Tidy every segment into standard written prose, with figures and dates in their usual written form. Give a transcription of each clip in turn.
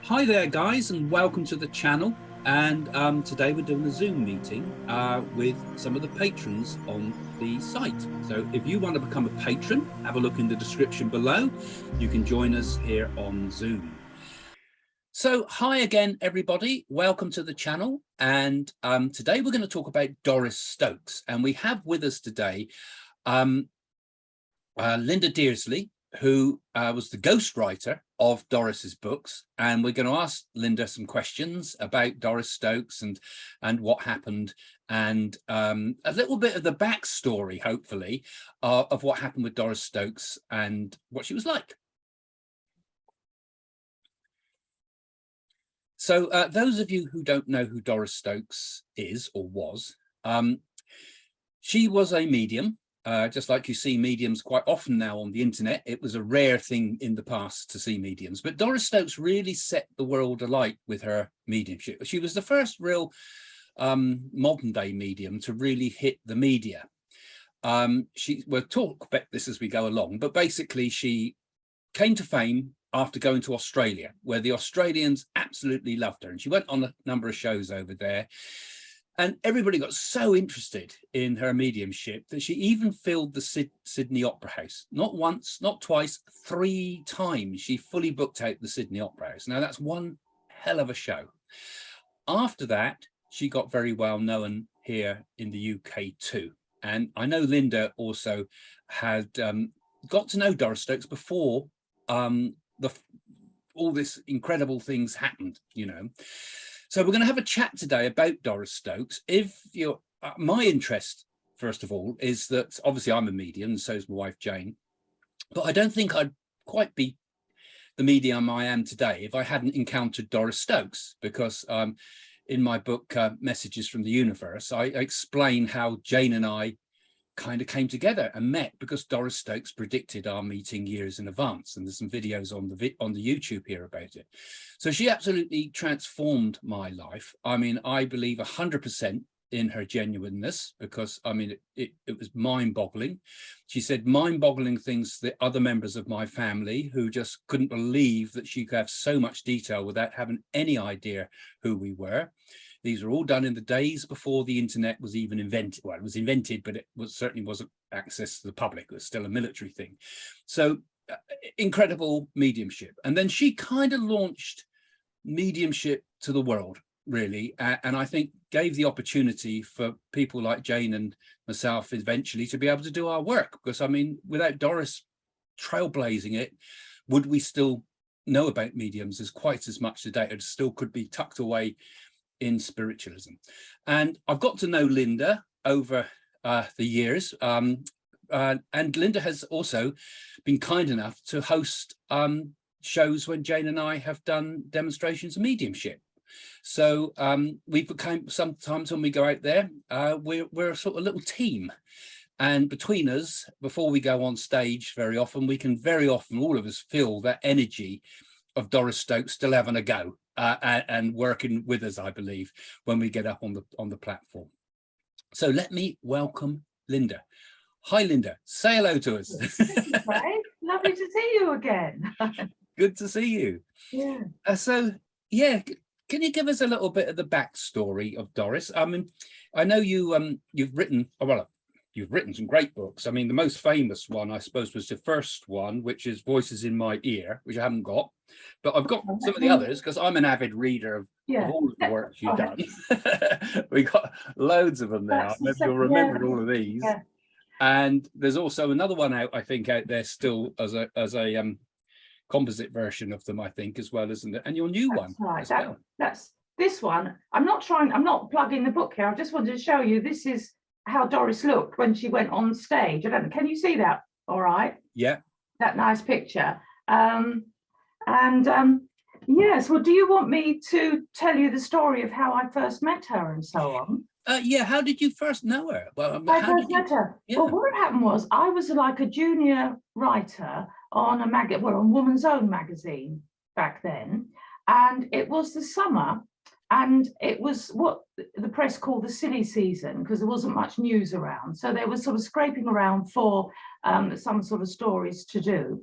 Hi there guys, and welcome to the channel. And today we're doing a Zoom meeting with some of the patrons on the site. So if you want to become a patron, have a look in the description below. You can join us here on Zoom. So hi again everybody, welcome to the channel. And today we're going to talk about Doris Stokes, and we have with us today Linda Dearsley, who was the ghostwriter of Doris's books, and we're going to ask Linda some questions about Doris Stokes and what happened, and a little bit of the backstory, hopefully, of what happened with Doris Stokes and what she was like. So those of you who don't know who Doris Stokes is or was, she was a medium. Just like you see mediums quite often now on the internet. It was a rare thing in the past to see mediums, but Doris Stokes really set the world alight with her mediumship. She was the first real modern day medium to really hit the media. We'll talk about this as we go along, but basically she came to fame after going to Australia, where the Australians absolutely loved her, and she went on a number of shows over there. And everybody got so interested in her mediumship that she even filled the Sydney Opera House. Not once, not twice, 3 times she fully booked out the Sydney Opera House. Now that's one hell of a show. After that, she got very well known here in the UK too. And I know Linda also had got to know Doris Stokes before all this incredible things happened, you know. So we're going to have a chat today about Doris Stokes. If you're, my interest, first of all, is that obviously I'm a medium, and so is my wife Jane, but I don't think I'd quite be the medium I am today if I hadn't encountered Doris Stokes, because in my book, Messages from the Universe, I explain how Jane and I kind of came together and met because Doris Stokes predicted our meeting years in advance, and there's some videos on the YouTube here about it. So she absolutely transformed my life. I mean, I believe 100% in her genuineness, because I mean it was mind-boggling. She said mind-boggling things that other members of my family who just couldn't believe that she could have so much detail without having any idea who we were. These were all done in the days before the internet was even invented. Well, it was invented, but it certainly wasn't access to the public. It was still a military thing. So incredible mediumship. And then she kind of launched mediumship to the world, really. And I think gave the opportunity for people like Jane and myself eventually to be able to do our work. Because, I mean, without Doris trailblazing it, would we still know about mediums as quite as much today? It still could be tucked away in spiritualism. And I've got to know Linda over the years, and Linda has also been kind enough to host shows when Jane and I have done demonstrations of mediumship. So we became, sometimes when we go out there, we're a sort of little team, and between us, before we go on stage, very often all of us feel that energy of Doris Stokes still having a go. And working with us, I believe, when we get up on the platform. So let me welcome Linda. Hi, Linda. Say hello to us. Right. Lovely to see you again. Good to see you. Yeah. So, yeah, can you give us a little bit of the backstory of Doris? I mean, I know you've written, well, you've written some great books. I mean, the most famous one, I suppose, was the first one, which is Voices in My Ear, which I haven't got, but I've got some of the others because I'm an avid reader of all of the work you've done. We got loads of them now. Maybe you'll remember all of these. Yeah. And there's also another one out, I think, out there still as a composite version of them, I think, as well, isn't it? And your new one. Right. That's this one. I'm not plugging the book here. I just wanted to show you this is how Doris looked when she went on stage. I don't know, can you see that all right? Yeah. That nice picture. Yes, well, do you want me to tell you the story of how I first met her and so on? Yeah, how did you first know her? Well, I first met her. Yeah. Well, what happened was I was like a junior writer on on Woman's Own magazine back then, and it was the summer. And it was what the press called the silly season because there wasn't much news around. So they were sort of scraping around for some sort of stories to do.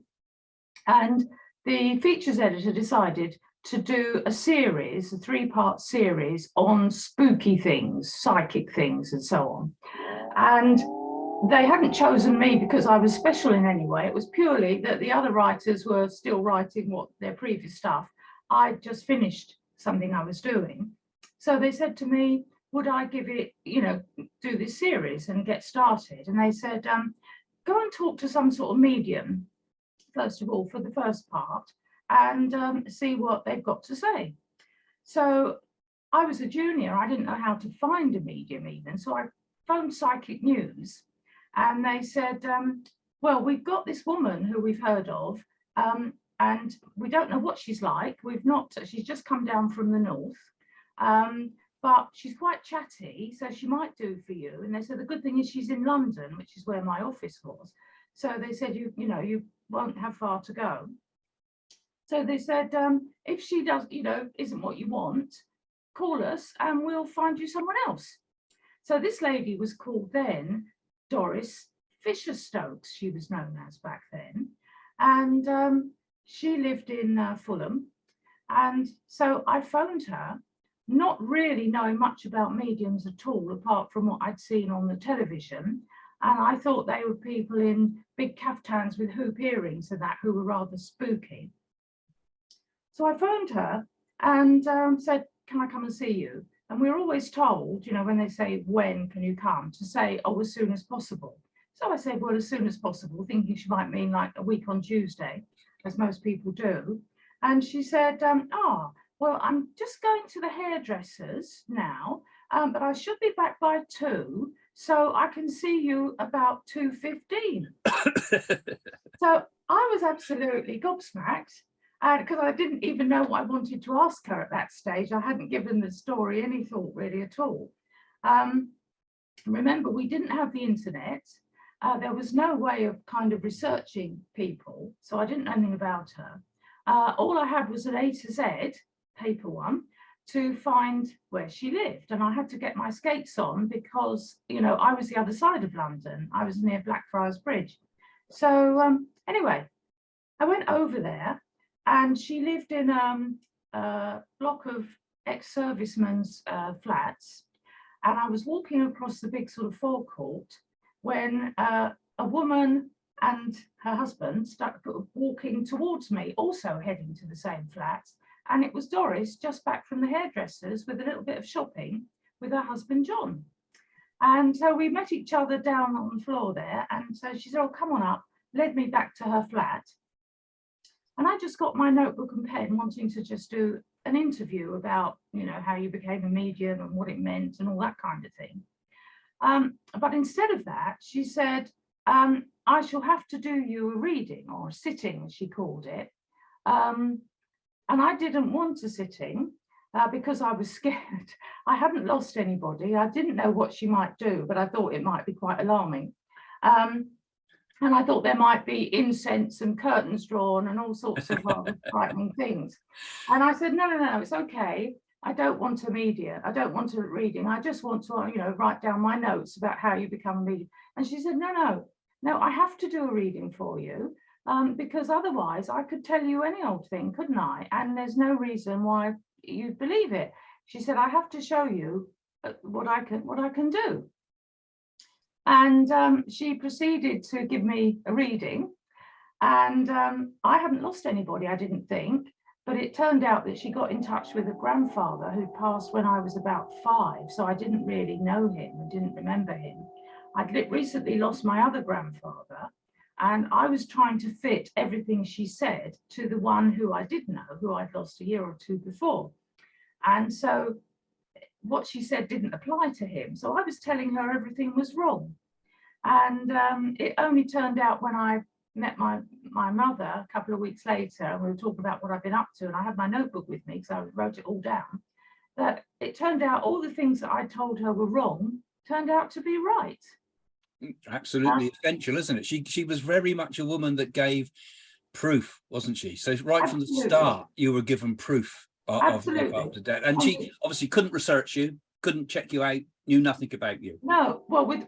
And the features editor decided to do a series, a 3-part series on spooky things, psychic things, and so on. And they hadn't chosen me because I was special in any way. It was purely that the other writers were still writing their previous stuff. I just finished something I was doing. So they said to me, would I give it, do this series and get started? And they said, go and talk to some sort of medium, first of all, for the first part, and see what they've got to say. So I was a junior. I didn't know how to find a medium even. So I phoned Psychic News, and they said, well, we've got this woman who we've heard of, and we don't know what she's like. She's just come down from the north, but she's quite chatty, so she might do for you. And they said, the good thing is she's in London, which is where my office was. So they said, you won't have far to go. So they said, if she does, isn't what you want, call us and we'll find you someone else. So this lady was called then Doris Stokes, she was known as back then. And she lived in Fulham. And so I phoned her, not really knowing much about mediums at all, apart from what I'd seen on the television. And I thought they were people in big caftans with hoop earrings and that, who were rather spooky. So I phoned her and said, can I come and see you? And we're always told, when they say, when can you come, to say, oh, as soon as possible. So I said, well, as soon as possible, thinking she might mean like a week on Tuesday, as most people do. And she said, well, I'm just going to the hairdressers now, but I should be back by 2, so I can see you about 2:15. So I was absolutely gobsmacked, because I didn't even know what I wanted to ask her at that stage. I hadn't given the story any thought really at all. Remember, we didn't have the internet. There was no way of kind of researching people, so I didn't know anything about her. All I had was an A to Z, paper one, to find where she lived. And I had to get my skates on because, I was the other side of London. I was near Blackfriars Bridge. So anyway, I went over there, and she lived in a block of ex-servicemen's flats. And I was walking across the big sort of forecourt when a woman and her husband started walking towards me, also heading to the same flats. And it was Doris, just back from the hairdressers with a little bit of shopping with her husband, John. And so we met each other down on the floor there. And so she said, oh, come on up, led me back to her flat. And I just got my notebook and pen, wanting to just do an interview about, how you became a medium and what it meant and all that kind of thing. But instead of that, she said, I shall have to do you a reading, or a sitting, she called it. And I didn't want a sitting because I was scared. I hadn't lost anybody. I didn't know what she might do, but I thought it might be quite alarming. And I thought there might be incense and curtains drawn and all sorts of rather frightening things. And I said, no, it's okay. I don't want a media. I don't want a reading. I just want to, write down my notes about how you become a medium. And she said, no, I have to do a reading for you because otherwise I could tell you any old thing, couldn't I? And there's no reason why you'd believe it. She said, I have to show you what I can do. And she proceeded to give me a reading. And I hadn't lost anybody, I didn't think. But it turned out that she got in touch with a grandfather who passed when I was about 5. So I didn't really know him. I didn't remember him. I'd recently lost my other grandfather. And I was trying to fit everything she said to the one who I did know, who I'd lost a year or 2 before. And so what she said didn't apply to him. So I was telling her everything was wrong. And it only turned out when I met my mother a couple of weeks later, and we were talking about what I've been up to, and I had my notebook with me because I wrote it all down, that it turned out all the things that I told her were wrong turned out to be right. Absolutely essential, isn't it? She was very much a woman that gave proof, wasn't she? So right from the start, you were given proof of life after death. And she obviously couldn't research you, couldn't check you out, knew nothing about you. No, well, with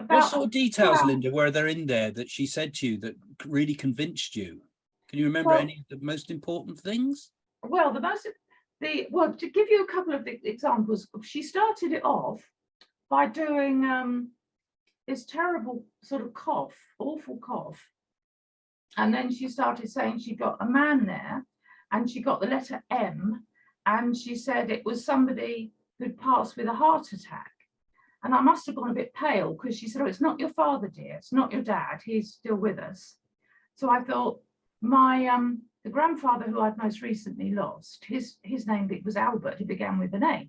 what sort of details, Linda, were there in there that she said to you that really convinced you? Can you remember any of the most important things? well, well, to give you a couple of examples, she started it off by doing this terrible sort of cough, awful cough. And then she started saying she got a man there and she got the letter M, and she said it was somebody who'd passed with a heart attack. And I must have gone a bit pale because she said, oh, it's not your father, dear, it's not your dad, he's still with us. So I thought the grandfather who I'd most recently lost, his name was Albert, he began with an A.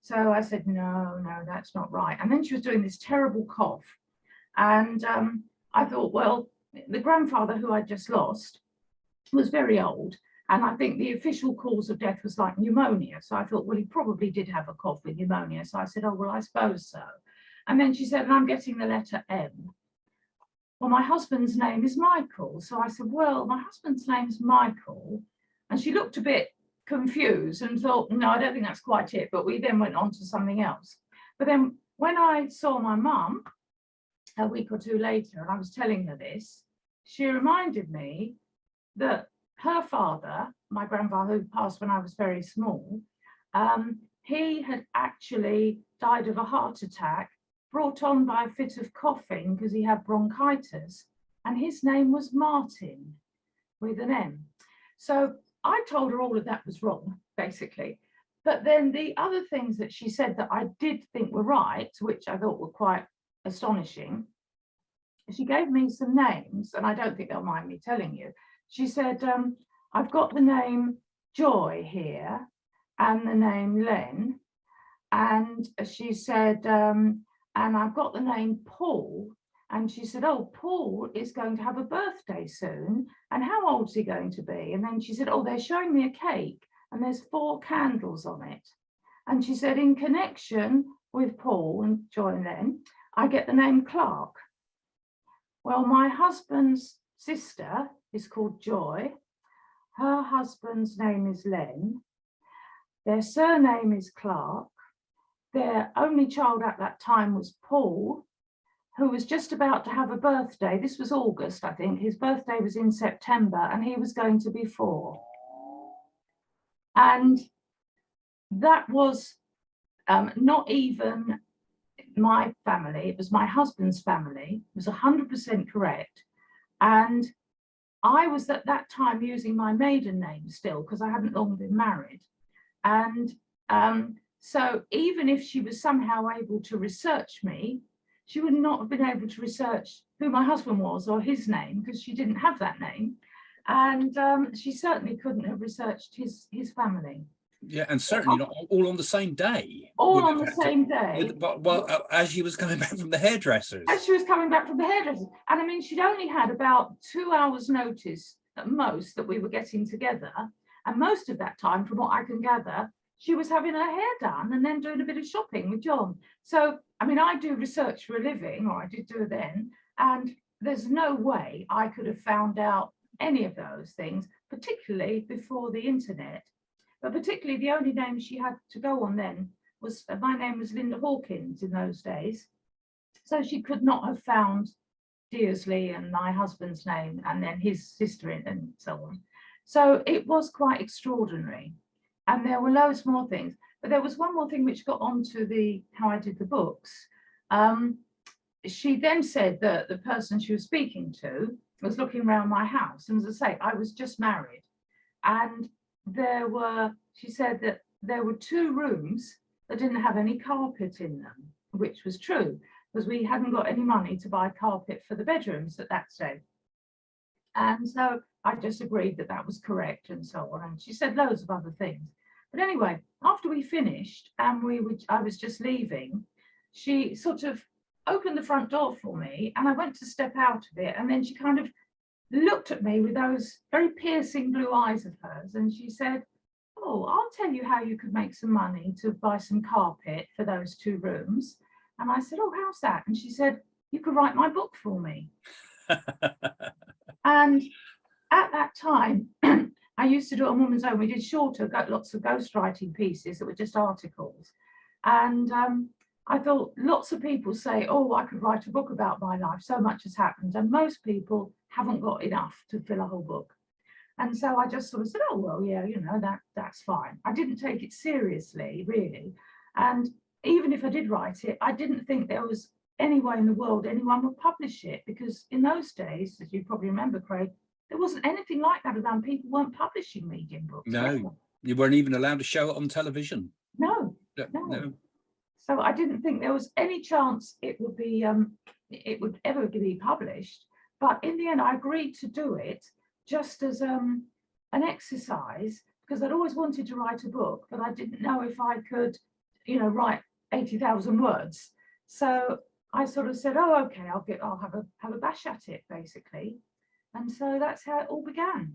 So I said, no, that's not right. And then she was doing this terrible cough. And I thought, well, the grandfather who I just lost was very old. And I think the official cause of death was like pneumonia. So I thought, well, he probably did have a cough with pneumonia. So I said, oh, well, I suppose so. And then she said, and I'm getting the letter M. Well, my husband's name is Michael. So I said, well, my husband's name's Michael. And she looked a bit confused and thought, no, I don't think that's quite it. But we then went on to something else. But then when I saw my mum a week or two later, and I was telling her this, she reminded me that her father, my grandfather, who passed when I was very small, he had actually died of a heart attack brought on by a fit of coughing because he had bronchitis, and his name was Martin with an M. So I told her all of that was wrong, basically. But then the other things that she said that I did think were right, which I thought were quite astonishing, she gave me some names, and I don't think they'll mind me telling you. She said, I've got the name Joy here and the name Len. And she said, and I've got the name Paul. And she said, oh, Paul is going to have a birthday soon. And how old's he going to be? And then she said, oh, they're showing me a cake and there's 4 candles on it. And she said, in connection with Paul and Joy and Len, I get the name Clark. Well, my husband's sister is called Joy. Her husband's name is Len. Their surname is Clark. Their only child at that time was Paul, who was just about to have a birthday. This was August, I think. His birthday was in September, and he was going to be 4. And that was not even my family. It was my husband's family. It was 100% correct. And I was at that time using my maiden name still because I hadn't long been married. And so even if she was somehow able to research me, she would not have been able to research who my husband was or his name because she didn't have that name. And she certainly couldn't have researched his family. Yeah, and certainly not all on the same day. All on the same day. Well, as she was coming back from the hairdressers. As she was coming back from the hairdressers. And I mean, she'd only had about 2 hours notice at most that we were getting together. And most of that time, from what I can gather, she was having her hair done and then doing a bit of shopping with John. So, I mean, I do research for a living, or I did do it then, and there's no way I could have found out any of those things, particularly before the internet. But particularly the only name she had to go on then was, my name was Linda Hawkins in those days. So she could not have found Dearsley and my husband's name and then his sister and so on. So it was quite extraordinary. And there were loads more things. But there was one more thing which got onto how I did the books. She then said that the person she was speaking to was looking around my house. And as I say, I was just married. And she said that there were 2 rooms that didn't have any carpet in them, which was true, because we hadn't got any money to buy carpet for the bedrooms at that stage. And so I just agreed that that was correct and so on. And she said loads of other things. But anyway, after we finished and I was just leaving, she sort of opened the front door for me and I went to step out of it. And then she kind of looked at me with those very piercing blue eyes of hers. And she said, oh, I'll tell you how you could make some money to buy some carpet for those 2 rooms. And I said, oh, how's that? And she said, you could write my book for me. And at that time, I used to do it on Woman's Own. We did shorter, got lots of ghostwriting pieces that were just articles. And I thought lots of people say, oh, I could write a book about my life. So much has happened. And most people haven't got enough to fill a whole book. And so I just sort of said, oh, well, yeah, you know, that's fine. I didn't take it seriously, really. And even if I did write it, I didn't think there was any way in the world anyone would publish it, because in those days, as you probably remember, Craig, there wasn't anything like that around. People weren't publishing medium books. No, you weren't even allowed to show it on television. No. So I didn't think there was any chance it would be it would ever be published. But in the end, I agreed to do it just as an exercise, because I'd always wanted to write a book, but I didn't know if I could, you know, write 80,000 words. So I sort of said, oh, okay, I'll have a bash at it, basically. And so that's how it all began.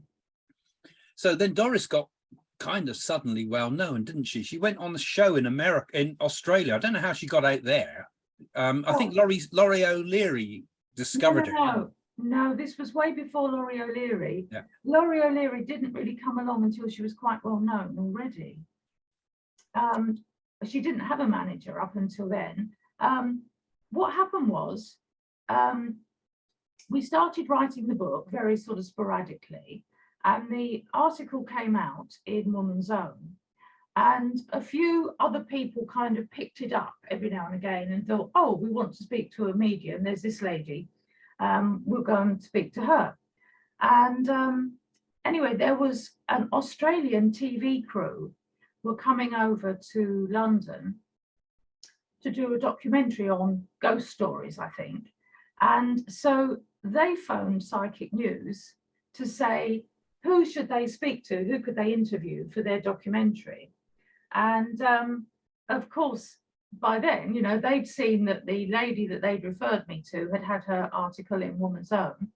So then Doris got kind of suddenly well known, didn't she? She went on the show in Australia. I don't know how she got out there. I think Laurie O'Leary discovered her. No, this was way before Laurie O'Leary. Yeah. Laurie O'Leary didn't really come along until she was quite well known already. She didn't have a manager up until then. What happened was, we started writing the book very sort of sporadically, and the article came out in Woman's Own, and a few other people kind of picked it up every now and again and thought, oh, we want to speak to a medium. There's this lady. We'll go and speak to her. And anyway, there was an Australian TV crew who were coming over to London to do a documentary on ghost stories, I think. And so they phoned Psychic News to say, who should they speak to? Who could they interview for their documentary? And of course, by then, you know, they'd seen that the lady that they'd referred me to had her article in Woman's Own.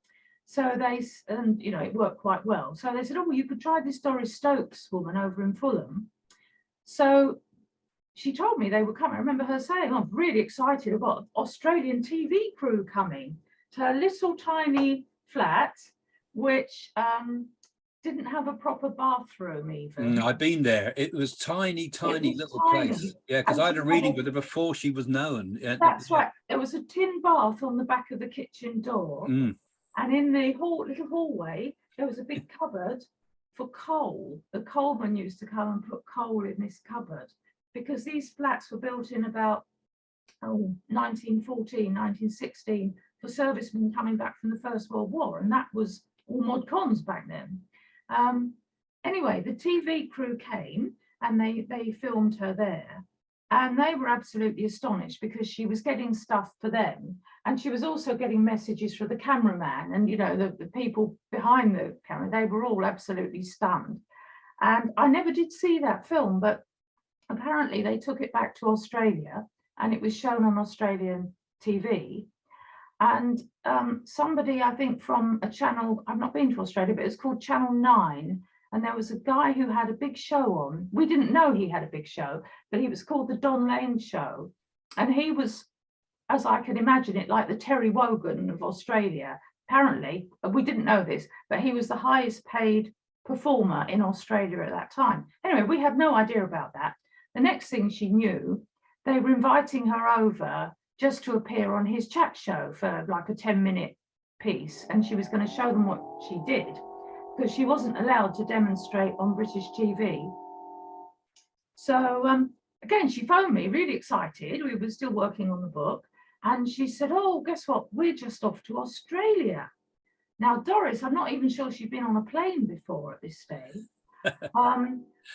So you know, it worked quite well. So they said, oh, well, you could try this Doris Stokes woman over in Fulham. So she told me they were coming. I remember her saying, oh, I'm really excited about Australian TV crew coming to her little tiny flat, which didn't have a proper bathroom even. I've been there. It was tiny little place. Yeah, because I had a reading with her before she was known. That's right. There was a tin bath on the back of the kitchen door. And in the little hallway, there was a big cupboard for coal. The coalman used to come and put coal in this cupboard, because these flats were built in about 1914, 1916 for servicemen coming back from the First World War. And that was all mod cons back then. Anyway, the TV crew came and they filmed her there, and they were absolutely astonished because she was getting stuff for them, and she was also getting messages for the cameraman, and you know, the people behind the camera. They were all absolutely stunned. And I never did see that film, but apparently they took it back to Australia and it was shown on Australian TV. And somebody, I think from a channel, I've not been to Australia, but it's called Channel 9. And there was a guy who had a big show on. We didn't know he had a big show, but he was called the Don Lane Show. And he was, as I can imagine it, like the Terry Wogan of Australia. Apparently, we didn't know this, but he was the highest paid performer in Australia at that time. Anyway, we had no idea about that. The next thing she knew, they were inviting her over just to appear on his chat show for like a 10-minute piece. And she was going to show them what she did, because she wasn't allowed to demonstrate on British TV. So again, she phoned me really excited. We were still working on the book. And she said, oh, guess what? We're just off to Australia. Now, Doris, I'm not even sure she'd been on a plane before at this stage.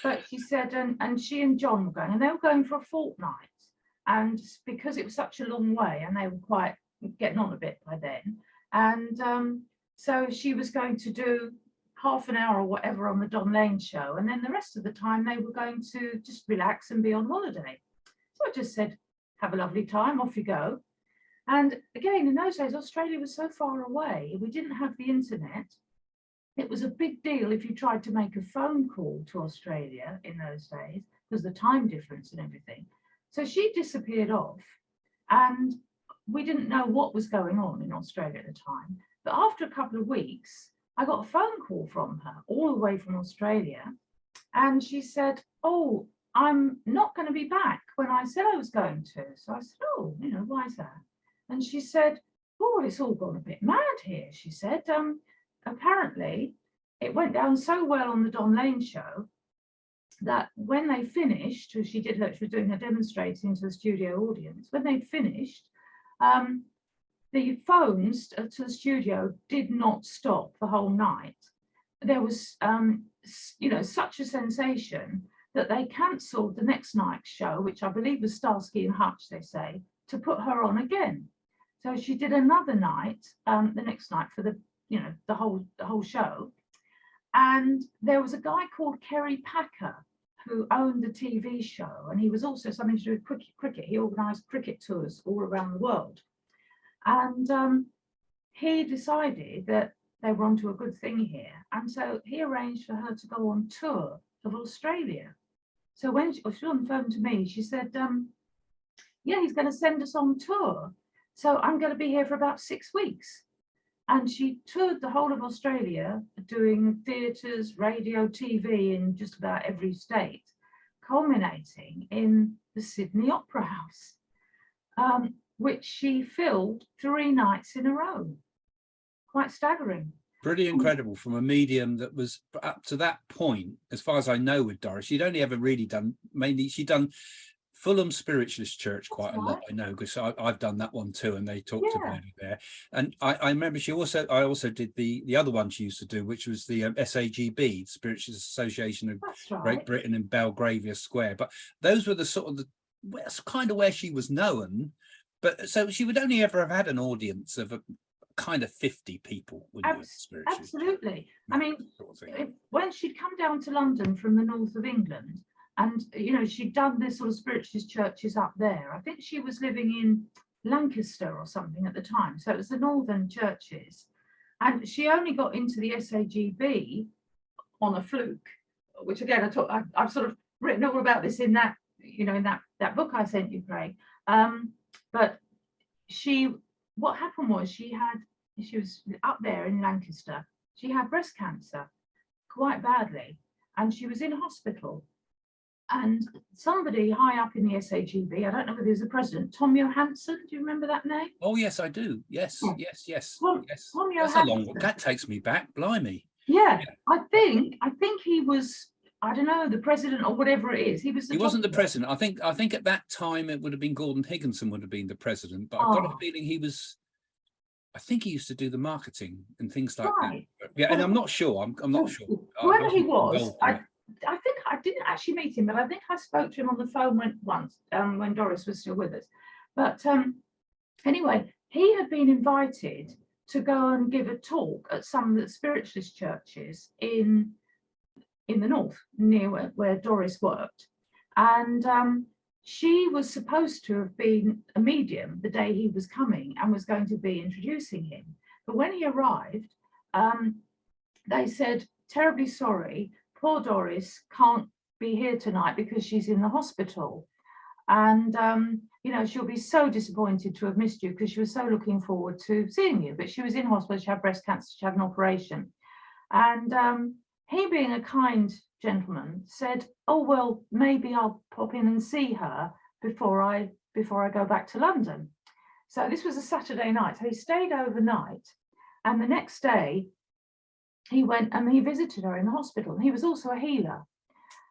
But she said, and she and John were going, and they were going for a fortnight. And because it was such a long way, and they were quite getting on a bit by then. And so she was going to do half an hour or whatever on the Don Lane show. And then the rest of the time they were going to just relax and be on holiday. So I just said, have a lovely time, off you go. And again, in those days, Australia was so far away. We didn't have the internet. It was a big deal if you tried to make a phone call to Australia in those days, because the time difference and everything. So she disappeared off, and we didn't know what was going on in Australia at the time. But after a couple of weeks, I got a phone call from her all the way from Australia. And she said, oh, I'm not going to be back when I said I was going to. So I said, oh, you know, why is that? And she said, oh, it's all gone a bit mad here. She said, apparently it went down so well on the Don Lane show that when they finished, she was doing her demonstrating to the studio audience, when they finished, the phones to the studio did not stop the whole night. There was, such a sensation that they cancelled the next night's show, which I believe was Starsky and Hutch, they say, to put her on again. So she did another night, the next night for the whole show. And there was a guy called Kerry Packer who owned the TV show, and he was also something to do with cricket. He organised cricket tours all around the world. And he decided that they were onto a good thing here. And so he arranged for her to go on tour of Australia. So when she was on the phone to me, she said, yeah, he's going to send us on tour. So I'm going to be here for about 6 weeks. And she toured the whole of Australia, doing theatres, radio, TV in just about every state, culminating in the Sydney Opera House, which she filled 3 nights in a row. Quite staggering. Pretty incredible from a medium that was up to that point, as far as I know with Doris, she'd only ever really done, she'd done Fulham Spiritualist Church quite a lot, I know, because I've done that one too, and they talked about it there. And I remember I also did the other one she used to do, which was the SAGB, Spiritualist Association of Great Britain in Belgravia Square. But those were the sort of that's kind of where she was known. But so she would only ever have had an audience of a kind of 50 people. Absolutely. I mean, when she'd come down to London from the north of England, and, she'd done this sort of spiritualist churches up there. I think she was living in Lancaster or something at the time. So it was the northern churches. And she only got into the SAGB on a fluke, which again, I've sort of written all about this in that, in that book I sent you, Craig. But what happened was she was up there in Lancaster. She had breast cancer quite badly, and she was in hospital. And somebody high up in the SAGB, I don't know whether he was the president, Tom Johansson, do you remember that name? Oh, yes, I do. Yes. Tom That's Johansson. a long one. That takes me back, blimey. Yeah, I think he was, I don't know, the president or whatever it is. He wasn't the president. I think at that time it would have been Gordon Higginson would have been the president, but I've got a feeling I think he used to do the marketing and things like that. But, yeah, and I'm not sure. I'm not sure. Whoever he was, I think I didn't actually meet him, but I think I spoke to him on the phone once when Doris was still with us. But anyway, he had been invited to go and give a talk at some of the spiritualist churches in the north, near where Doris worked. And she was supposed to have been a medium the day he was coming and was going to be introducing him. But when he arrived, they said, terribly sorry, poor Doris can't be here tonight because she's in the hospital. And, she'll be so disappointed to have missed you because she was so looking forward to seeing you. But she was in hospital, she had breast cancer, she had an operation. And he, being a kind gentleman, said, oh, well, maybe I'll pop in and see her before I go back to London. So this was a Saturday night. So he stayed overnight. And the next day, he went and he visited her in the hospital. He was also a healer.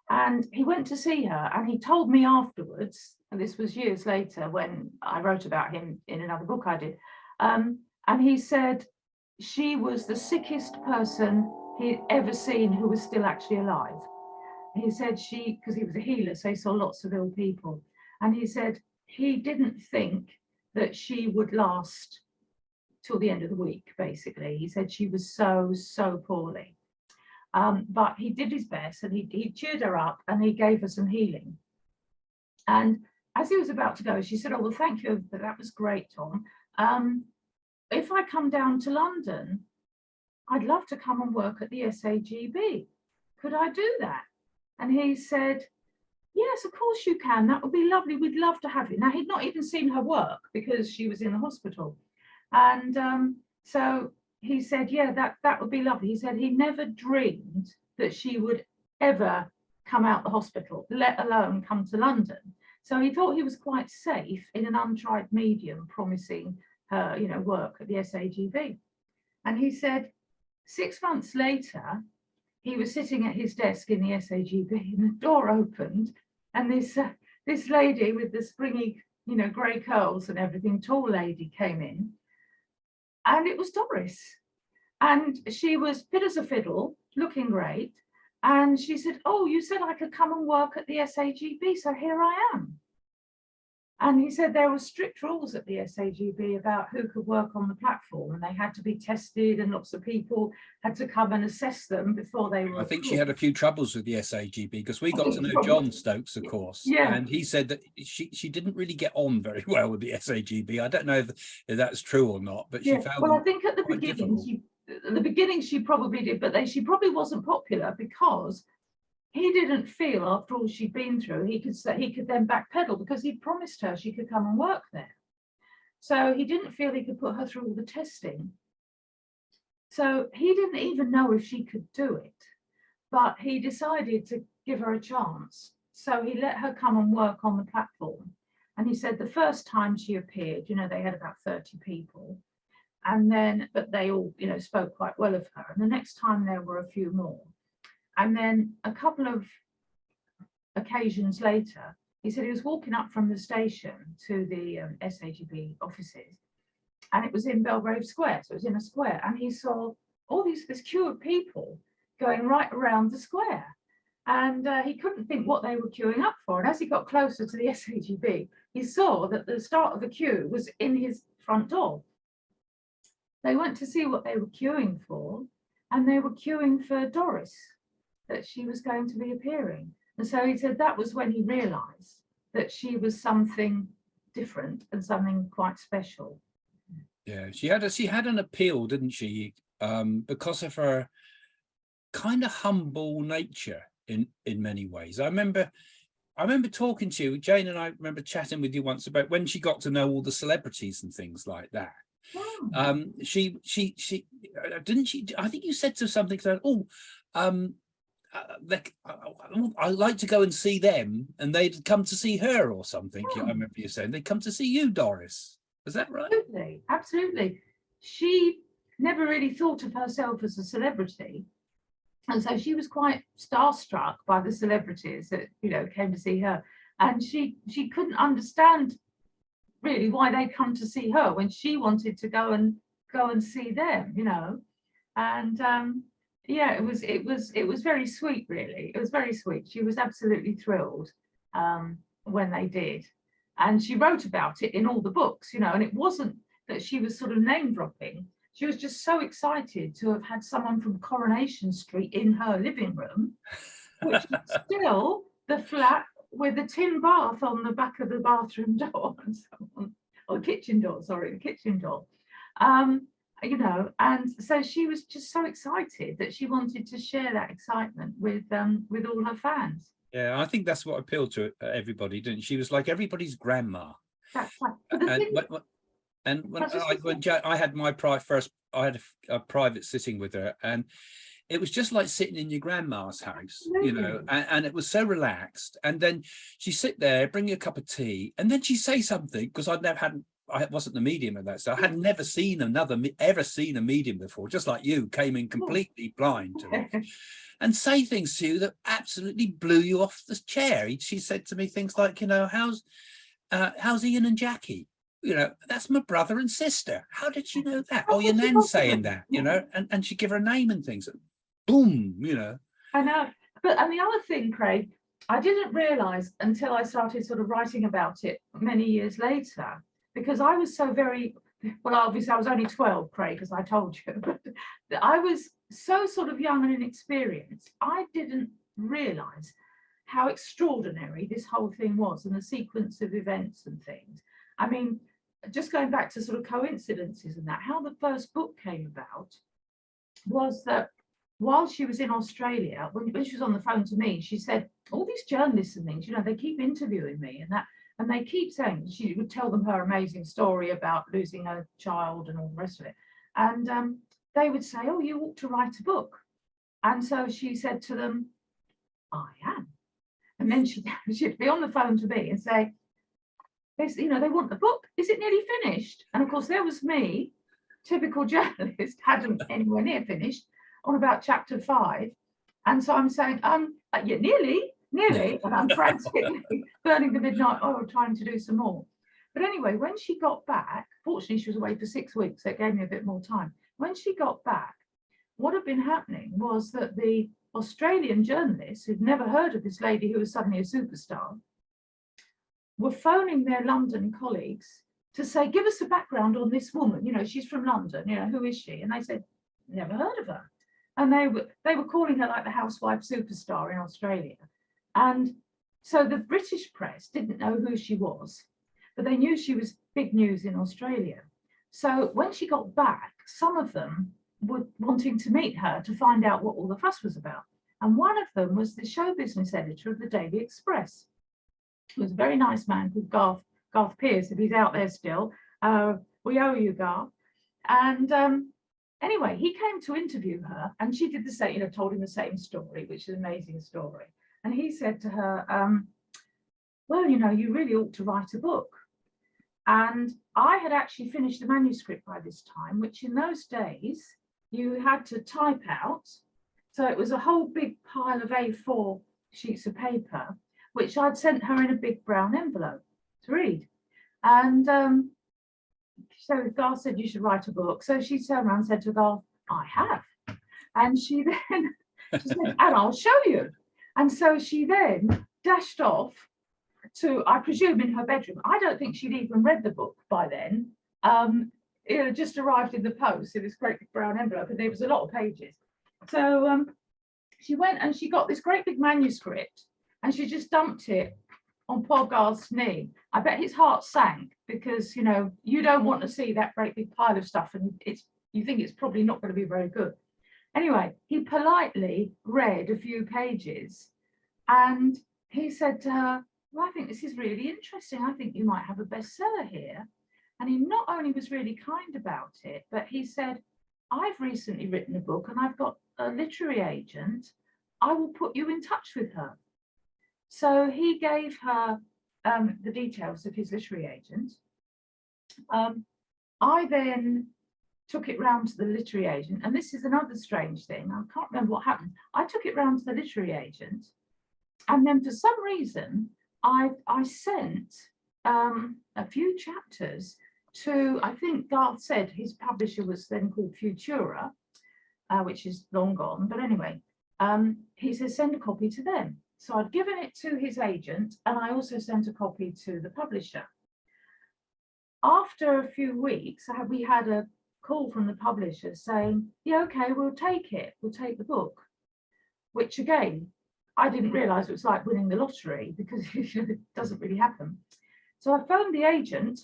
And he went to see her, and he told me afterwards, and this was years later when I wrote about him in another book I did, and he said she was the sickest person he'd ever seen who was still actually alive. He said because he was a healer, so he saw lots of ill people. And he said he didn't think that she would last till the end of the week, basically. He said she was so poorly. But he did his best, and he cheered her up, and he gave her some healing. And as he was about to go, she said, oh, well, thank you, that was great, Tom. If I come down to London, I'd love to come and work at the SAGB. Could I do that? And he said, yes, of course you can. That would be lovely. We'd love to have you. Now, he'd not even seen her work because she was in the hospital. And so he said, yeah, that would be lovely. He said he never dreamed that she would ever come out the hospital, let alone come to London. So he thought he was quite safe in an untried medium promising her, work at the SAGB. And he said 6 months later, he was sitting at his desk in the SAGB, and the door opened, and this lady with the springy, grey curls and everything, tall lady, came in, and it was Doris. And she was fit as a fiddle, looking great. And she said, "Oh, you said I could come and work at the SAGB, so here I am." And he said there were strict rules at the SAGB about who could work on the platform, and they had to be tested, and lots of people had to come and assess them before they were. I think she had a few troubles with the SAGB, because we got to know John Stokes, of course, and he said that she didn't really get on very well with the SAGB. I don't know if that's true or not, but she found. Well, I think at the beginning she probably did, but she probably wasn't popular because he didn't feel, after all she'd been through, he could then backpedal, because he promised her she could come and work there. So he didn't feel he could put her through all the testing. So he didn't even know if she could do it, but he decided to give her a chance. So he let her come and work on the platform. And he said the first time she appeared, they had about 30 people. And then, but they all, spoke quite well of her. And the next time there were a few more. And then a couple of occasions later, he said he was walking up from the station to the SAGB offices, and it was in Belgrave Square, so it was in a square, and he saw all this queue of people going right around the square, and he couldn't think what they were queuing up for. And as he got closer to the SAGB, he saw that the start of the queue was in his front door. They went to see what they were queuing for, and they were queuing for Doris, that she was going to be appearing. And so he said that was when he realized that she was something different and something quite special. Yeah, she had an appeal, didn't she? Because of her kind of humble nature in many ways. I remember talking to you, Jane, and I remember chatting with you once about when she got to know all the celebrities and things like that. Oh. She didn't she? I think you said to something like, I like to go and see them, and they'd come to see her or something. I remember you saying they'd come to see you, Doris. Is that right? Absolutely. She never really thought of herself as a celebrity, and so she was quite starstruck by the celebrities that came to see her, and she couldn't understand really why they'd come to see her when she wanted to go and see them, and yeah, it was very sweet, really. It was very sweet. She was absolutely thrilled when they did. And she wrote about it in all the books, and it wasn't that she was sort of name dropping. She was just so excited to have had someone from Coronation Street in her living room, which was still the flat with a tin bath on the back of the bathroom door and so on, or kitchen door, sorry, the kitchen door. And so she was just so excited that she wanted to share that excitement with all her fans. Yeah, I think that's what appealed to everybody, didn't she? Was like everybody's grandma. That's right. When I had my I had a private sitting with her, and it was just like sitting in your grandma's house, and it was so relaxed. And then she'd sit there, bring you a cup of tea, and then she'd say something, because I wasn't the medium of that, so I had never seen a medium before, just like you, came in completely blind to it, and say things to you that absolutely blew you off the chair. She said to me things like, how's Ian and Jackie? That's my brother and sister. How did she know that? Oh, your nan's saying that, and she'd give her a name and things. Boom, I know. And the other thing, Craig, I didn't realize until I started sort of writing about it many years later, because I was so very, well, obviously I was only 12, Craig, as I told you, but I was so sort of young and inexperienced. I didn't realize how extraordinary this whole thing was, and the sequence of events and things. I mean, just going back to sort of coincidences and that, how the first book came about was that while she was in Australia, when she was on the phone to me, she said, all these journalists and things, they keep interviewing me and they keep saying, she would tell them her amazing story about losing her child and all the rest of it. And they would say, oh, you ought to write a book. And so she said to them, I am. And then she'd be on the phone to me and say, they want the book. Is it nearly finished? And of course, there was me, typical journalist, hadn't anywhere near finished, on about chapter 5. And so I'm saying, yeah, nearly, and I'm frantically burning the midnight oil trying to do some more. But anyway, when she got back, fortunately she was away for 6 weeks, so it gave me a bit more time. When she got back, what had been happening was that the Australian journalists who'd never heard of this lady who was suddenly a superstar were phoning their London colleagues to say, give us a background on this woman, you know, she's from London, you know, who is she? And they said, never heard of her. And they were calling her like the housewife superstar in Australia. And so the British press didn't know who she was, but they knew she was big news in Australia. So when she got back, some of them were wanting to meet her to find out what all the fuss was about. And one of them was the show business editor of the Daily Express. He was a very nice man called Garth Pierce, if he's out there still. We owe you, Garth. And anyway, he came to interview her, and she did the same, you know, told him the same story, which is an amazing story. And he said to her, well, you know, you really ought to write a book. And I had actually finished the manuscript by this time, which in those days you had to type out. So it was a whole big pile of A4 sheets of paper, which I'd sent her in a big brown envelope to read. And so Garth said, you should write a book. So she turned around and said to Garth, I have. And she said, and I'll show you. And so she then dashed off to, I presume, in her bedroom. I don't think she'd even read the book by then. It just arrived in the post in this great big brown envelope, and there was a lot of pages. So she went and she got this great big manuscript, and she just dumped it on poor Garth's knee. I bet his heart sank, because, you know, you don't want to see that great big pile of stuff, and you think it's probably not going to be very good. Anyway, he politely read a few pages, and he said to her, well, I think this is really interesting. I think you might have a bestseller here. And he not only was really kind about it, but he said, I've recently written a book and I've got a literary agent. I will put you in touch with her. So he gave her the details of his literary agent. I then took it round to the literary agent. And this is another strange thing. I can't remember what happened. I took it round to the literary agent. And then for some reason, I sent a few chapters to, I think Garth said his publisher was then called Futura, which is long gone. But anyway, he said, send a copy to them. So I'd given it to his agent, and I also sent a copy to the publisher. After a few weeks, we had a call from the publisher saying, yeah, okay, we'll take it. We'll take the book, which again, I didn't realise it was like winning the lottery, because it doesn't really happen. So I phoned the agent.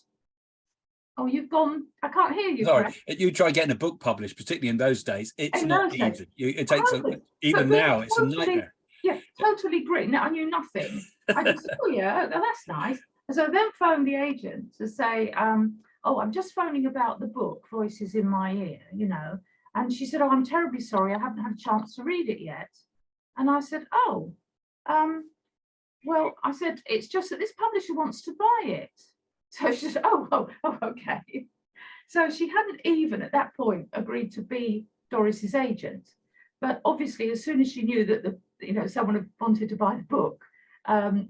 Oh, you've gone. I can't hear you. Sorry, you try getting a book published, particularly in those days. It's not easy. It takes even now. It's a nightmare. Yeah, totally green. I knew nothing. I just said, oh yeah, that's nice. And so I then phoned the agent to say, oh, I'm just phoning about the book, Voices in My Ear, you know. And she said, oh, I'm terribly sorry. I haven't had a chance to read it yet. And I said, oh, well, I said, it's just that this publisher wants to buy it. So she said, oh, okay. So she hadn't even at that point agreed to be Doris's agent. But obviously, as soon as she knew that someone had wanted to buy the book,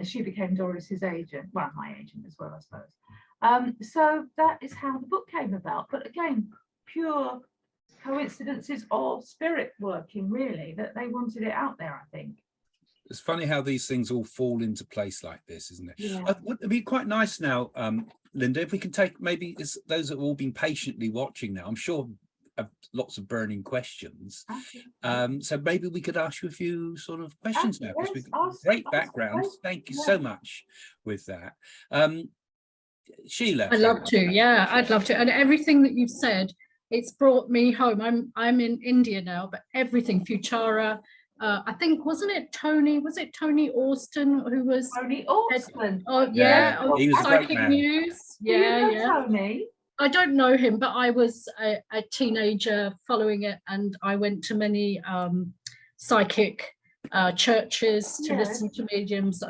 she became Doris's agent. Well, my agent as well, I suppose. So that is how the book came about. But again, pure coincidences or spirit working, really, that they wanted it out there, I think. It's funny how these things all fall into place like this, isn't it? Yeah. It'd be quite nice now, Linda, if we can take maybe those that have all been patiently watching now, I'm sure have lots of burning questions. So maybe we could ask you a few sort of questions now, because we've got great backgrounds. Thank you so much with that. Sheila. I'd love to, yeah, I'd love to. And everything that you've said, it's brought me home. I'm in India now, but everything, Futura, I think, wasn't it Tony Austin who was Tony Austin? Oh yeah, he was Psychic News. Yeah. Tony? I don't know him, but I was a teenager following it, and I went to many psychic churches to listen to mediums.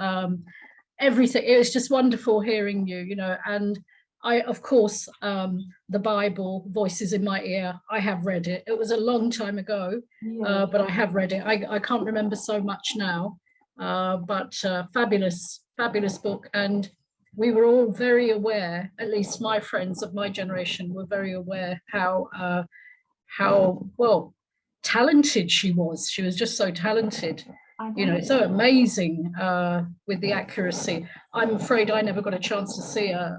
Everything. It was just wonderful hearing you, and of course, the Bible, Voices in My Ear, I have read it. It was a long time ago, but I have read it. I can't remember so much now, but fabulous, fabulous book. And we were all very aware, at least my friends of my generation were very aware how well talented she was. She was just so talented. You know, so amazing with the accuracy. I'm afraid I never got a chance to see her.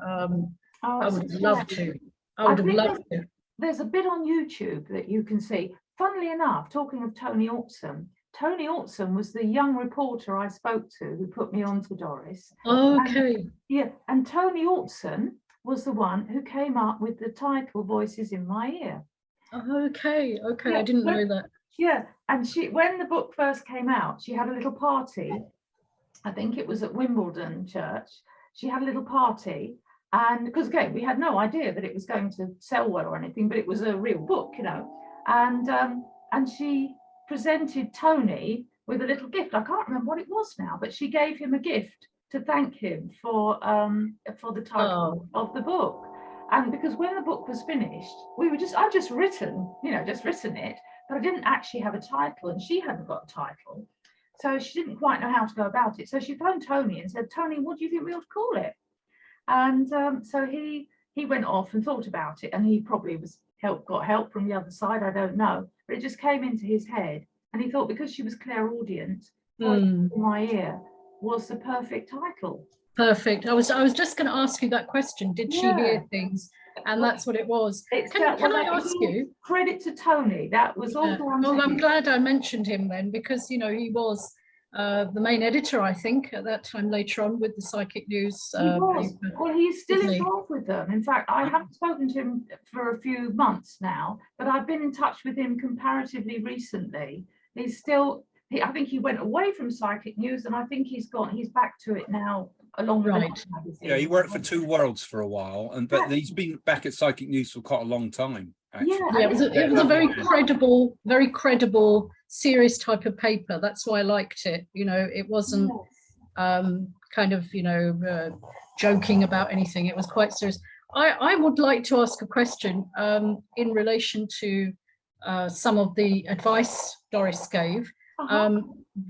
I would have loved to. I would have loved to. There's a bit on YouTube that you can see. Funnily enough, talking of Tony Ortson was the young reporter I spoke to who put me on to Doris. Okay. And Tony Ortson was the one who came up with the title Voices in My Ear. Okay, I didn't know that. Yeah, and when the book first came out, she had a little party. I think it was at Wimbledon Church. She had a little party, and because again, we had no idea that it was going to sell well or anything, but it was a real book, you know. And she presented Tony with a little gift. I can't remember what it was now, but she gave him a gift to thank him for the title of the book. And because when the book was finished, I'd just written it, but I didn't actually have a title, and she hadn't got a title. So she didn't quite know how to go about it. So she phoned Tony and said, Tony, what do you think we ought to call it? And so he went off and thought about it, and he probably got help from the other side, I don't know. But it just came into his head, and he thought because she was clairaudient, in my ear was the perfect title. Perfect. I was just going to ask you that question. Did she hear things? And that's what it was. Can I ask you? Credit to Tony. That was all. Well, I'm glad I mentioned him then, because you know he was the main editor, I think, at that time. Later on with the Psychic News. He was. Well, he's still involved with them. In fact, I haven't spoken to him for a few months now, but I've been in touch with him comparatively recently. He's still. I think he went away from Psychic News, and I think he's back to it now. Along with yeah, he worked for Two Worlds for a while, but he's been back at Psychic News for quite a long time. Actually. Yeah, it was a very credible, serious type of paper. That's why I liked it. You know, it wasn't kind of joking about anything. It was quite serious. I would like to ask a question in relation to some of the advice Doris gave.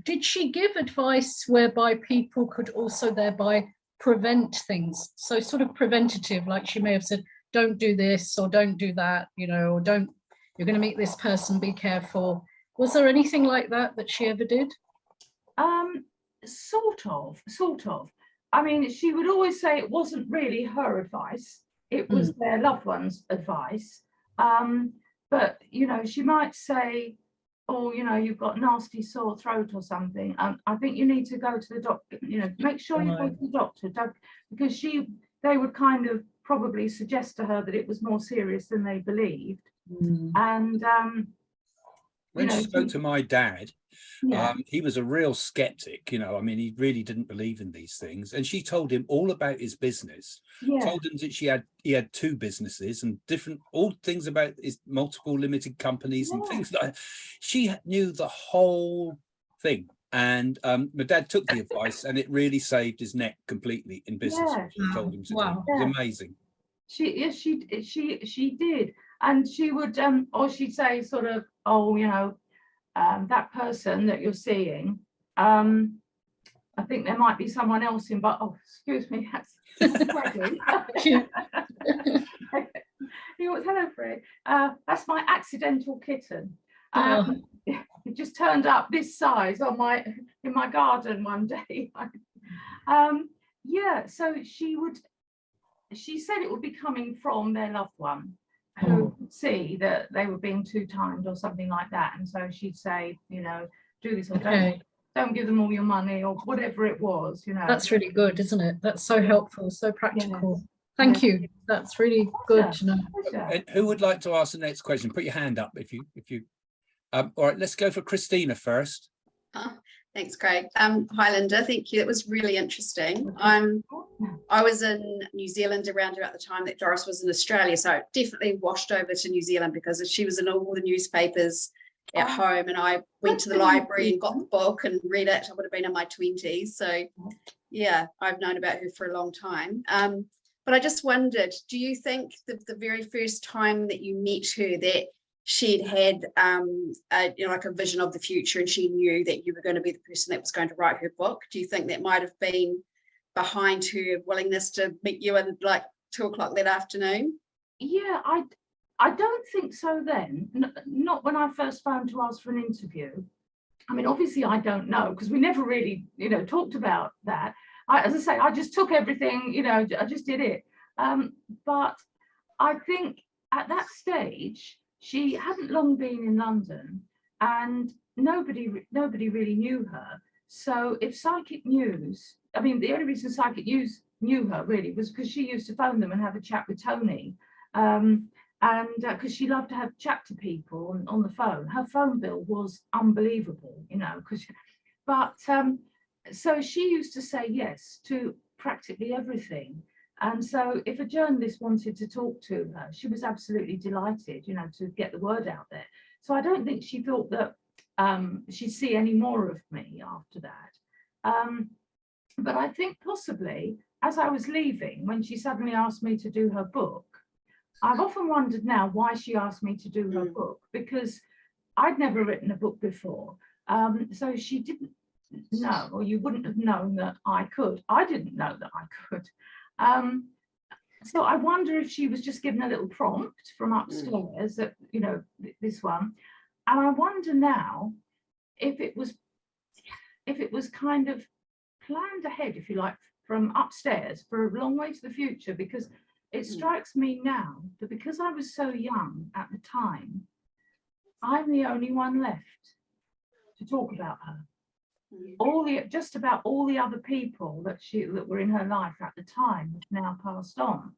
Did she give advice whereby people could also thereby prevent things? So sort of preventative, like she may have said, don't do this or don't do that, you know, or you're going to meet this person, be careful. Was there anything like that she ever did? Sort of. I mean, she would always say it wasn't really her advice. It was their loved one's advice. But, you know, she might say, oh, you know, you've got nasty sore throat or something. I think you need to go to the doctor, you know, make sure you go to the doctor, because they would kind of probably suggest to her that it was more serious than they believed. And when she spoke to my dad, he was a real skeptic, you know. I mean, he really didn't believe in these things, and she told him all about his business. Told him that he had two businesses and all things about his multiple limited companies and things like that. She knew the whole thing, and my dad took the advice, and it really saved his neck completely in business. She told him to do. It was amazing. She did, and she would or she'd say sort of, oh, you know, that person that you're seeing, I think there might be someone else in, but excuse me, that's Freddie. He was, hello, Fred. That's my accidental kitten. It just turned up this size in my garden one day. So she said it would be coming from their loved one, who could see that they were being too timed or something like that, and so she'd say, you know, do this or don't give them all your money or whatever it was, you know. That's really good, isn't it? That's so helpful, so practical. Thank you. That's really good to know. And who would like to ask the next question? Put your hand up if you all right, let's go for Christina first. Thanks, Craig. Hi, Linda. Thank you. It was really interesting. I was in New Zealand around about the time that Doris was in Australia, so I definitely washed over to New Zealand because she was in all the newspapers at home, and I went to the library and got the book and read it. I would have been in my 20s, so yeah, I've known about her for a long time. But I just wondered, do you think the very first time that you met her that she'd had like a vision of the future, and she knew that you were going to be the person that was going to write her book? Do you think that might have been behind her willingness to meet you at like 2 o'clock that afternoon? Yeah, I don't think so then. Not when I first phoned to ask for an interview. I mean, obviously I don't know, because we never really, talked about that. As I say, I just took everything, I just did it. But I think at that stage, she hadn't long been in London, and nobody really knew her. So if Psychic News, I mean, the only reason Psychic News knew her really was because she used to phone them and have a chat with Tony. And because she loved to have chat to people on the phone. Her phone bill was unbelievable, so she used to say yes to practically everything. And so if a journalist wanted to talk to her, she was absolutely delighted, to get the word out there. So I don't think she thought that she'd see any more of me after that. But I think possibly as I was leaving, when she suddenly asked me to do her book, I've often wondered now why she asked me to do her book, because I'd never written a book before. So she didn't know, or you wouldn't have known that I could. I didn't know that I could. So I wonder if she was just given a little prompt from upstairs that, this one. And I wonder now if it was kind of planned ahead, if you like, from upstairs for a long way to the future, because it strikes me now that because I was so young at the time, I'm the only one left to talk about her. Just about all the other people that were in her life at the time have now passed on.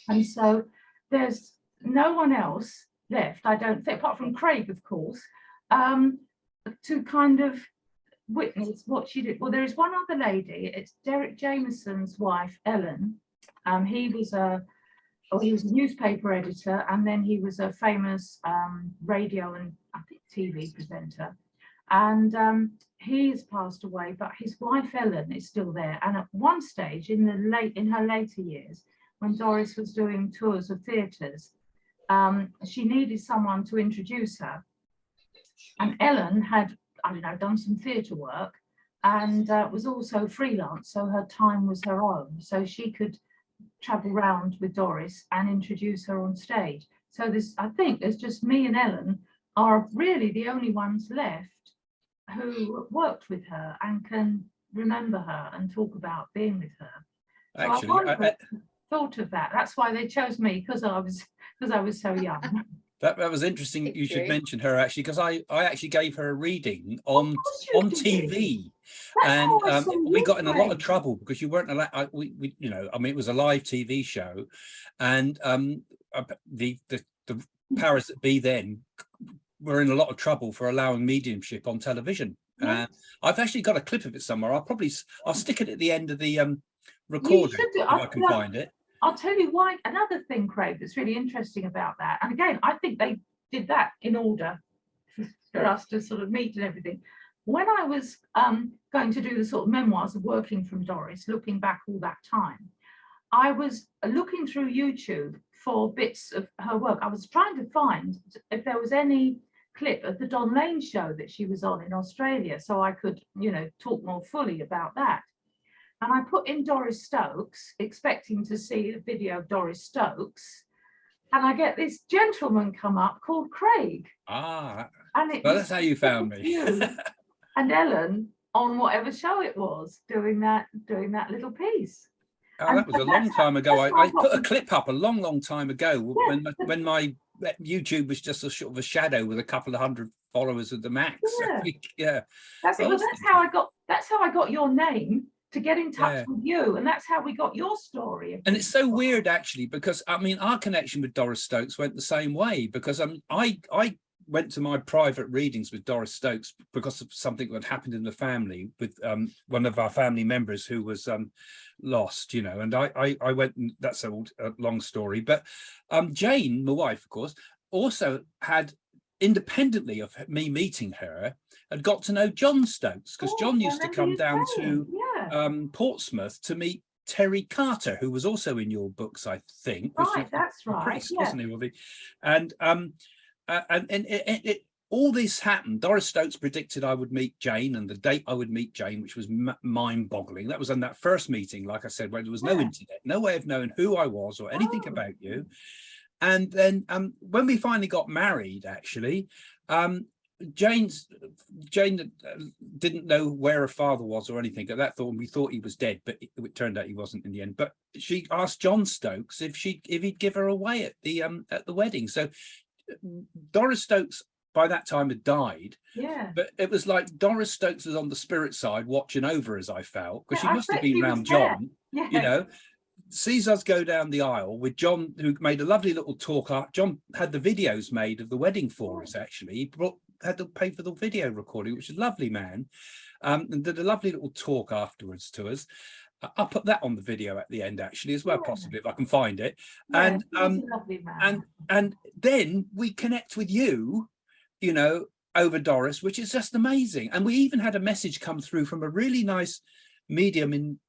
And so there's no one else left, I don't think, apart from Craig, of course, to kind of witness what she did. Well, there is one other lady. It's Derek Jameson's wife, Ellen. He was a newspaper editor, and then he was a famous radio and I think TV presenter. And he's passed away, but his wife Ellen is still there. And at one stage in her later years, when Doris was doing tours of theatres, she needed someone to introduce her. And Ellen had, done some theatre work, and was also freelance, so her time was her own. So she could travel around with Doris and introduce her on stage. So I think there's just me and Ellen are really the only ones left who worked with her and can remember her and talk about being with her. Actually, so I thought of that. That's why they chose me, because I was so young. That was interesting. You should mention her, actually, because I actually gave her a reading on TV, and we got in a lot of trouble because you weren't allowed. It was a live TV show, and the powers that be then were in a lot of trouble for allowing mediumship on television. I've actually got a clip of it somewhere. I'll stick it at the end of the recording if I can find it. I'll tell you why. Another thing, Craig, that's really interesting about that, and again, I think they did that in order for us to sort of meet and everything. When I was going to do the sort of memoirs of working from Doris, looking back all that time, I was looking through YouTube for bits of her work. I was trying to find if there was any clip of the Don Lane show that she was on in Australia, so I could, talk more fully about that. And I put in Doris Stokes, expecting to see a video of Doris Stokes. And I get this gentleman come up called Craig. And that's how you found me. And Ellen on whatever show it was, doing that little piece. That was a long time ago. I put a clip up a long time ago when my YouTube was just a sort of a shadow with a couple of hundred followers at the max. Yeah. That's how I got your name, to get in touch with you, and that's how we got your story. And it's so weird, actually, because our connection with Doris Stokes went the same way, because I went to my private readings with Doris Stokes because of something that happened in the family with one of our family members who was lost, and I went, and that's a long story, but Jane, my wife, of course, also had, independently of me meeting her, had got to know John Stokes, because John used to come down to Portsmouth to meet Terry Carter, who was also in your books, I think. Right, that's a right. priest, Yeah. wasn't he? And all this happened. Doris Stokes predicted I would meet Jane, and the date I would meet Jane, which was mind-boggling. That was on that first meeting, like I said, where there was no internet, no way of knowing who I was or anything about you. And then when we finally got married, actually, Jane didn't know where her father was or anything. At that thought, we thought he was dead, but it turned out he wasn't in the end. But she asked John Stokes if he'd give her away at the wedding. So Doris Stokes by that time had died. Yeah. But it was like Doris Stokes was on the spirit side watching over, as I felt, because Yeah, she must have been around John, yeah. you know. Sees us go down the aisle with John, who made a lovely little talk. John had the videos made of the wedding for us, actually. He had to pay for the video recording, which is a lovely man, and did a lovely little talk afterwards to us. I'll put that on the video at the end, actually, as well, possibly, if I can find it. Yeah, he's a lovely man. And then we connect with you, you know, over Doris, which is just amazing. And we even had a message come through from a really nice medium in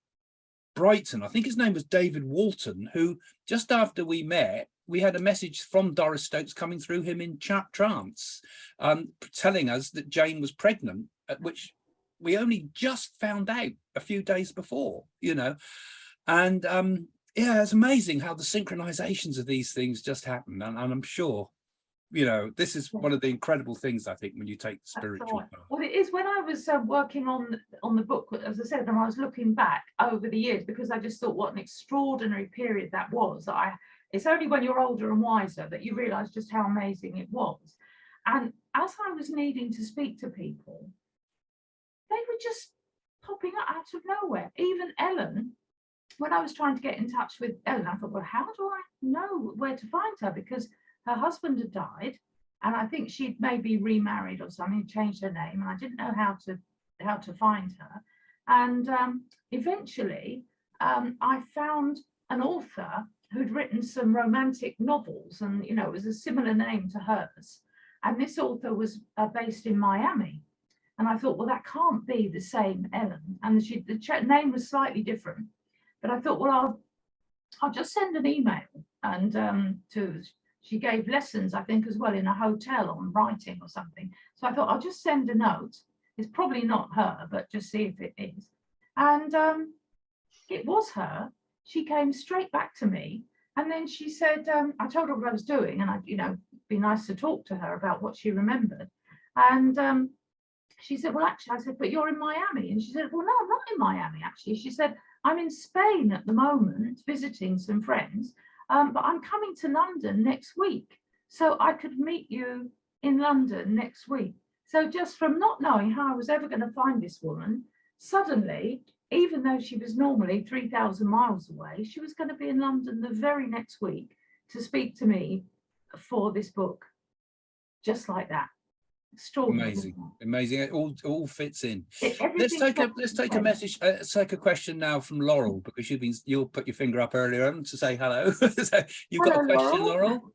Brighton. I think his name was David Walton, who just after we met, we had a message from Doris Stokes coming through him in trance, telling us that Jane was pregnant, which we only just found out a few days before, you know. And yeah, it's amazing how the synchronizations of these things just happen. And I'm sure, you know, this is one of the incredible things, I think, when you take the spiritual path. Well, it is. When I was working on the book, as I said, and I was looking back over the years, because I just thought what an extraordinary period that was. It's only when you're older and wiser that you realize just how amazing it was. And as I was needing to speak to people, they were just popping up out of nowhere. Even Ellen, when I was trying to get in touch with Ellen, I thought, well, how do I know where to find her? Because her husband had died, and I think she'd maybe remarried or something, changed her name, and I didn't know how to find her. And eventually, I found an author who'd written some romantic novels, and you know, it was a similar name to hers. And this author was based in Miami, and I thought, well, that can't be the same Ellen. And the name was slightly different, but I thought, well, I'll just send an email. And she gave lessons, I think, as well in a hotel on writing or something. So I thought, I'll just send a note. It's probably not her, but just see if it is. And it was her. She came straight back to me. And then she said, I told her what I was doing, and you know, be nice to talk to her about what she remembered. And she said, well, actually, I said, but you're in Miami. And she said, well, no, I'm not in Miami, actually. She said, I'm in Spain at the moment, visiting some friends. But I'm coming to London next week, so I could meet you in London next week. So just from not knowing how I was ever going to find this woman, suddenly, even though she was normally 3,000 miles away, she was going to be in London the very next week to speak to me for this book, just like that. Extraordinary. Amazing. It all fits in. Let's take a message. Let's take a question now from Laurel, because you'll put your finger up earlier on to say hello. So you've got a question, Laurel?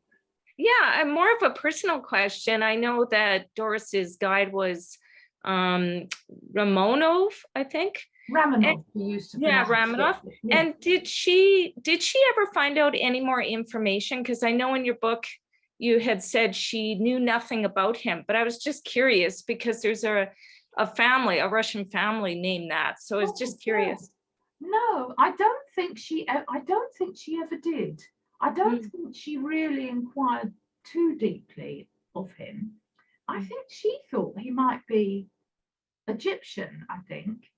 Yeah, more of a personal question. I know that Doris's guide was Ramonov, I think. Ramonov, he used to. Yeah, Ramonov. Yeah. And did she ever find out any more information? Because I know in your book you had said she knew nothing about him, but I was just curious because there's a Russian family named that. So I was just curious. No, I don't think she ever did. I don't think she really inquired too deeply of him. I think she thought he might be Egyptian, I think.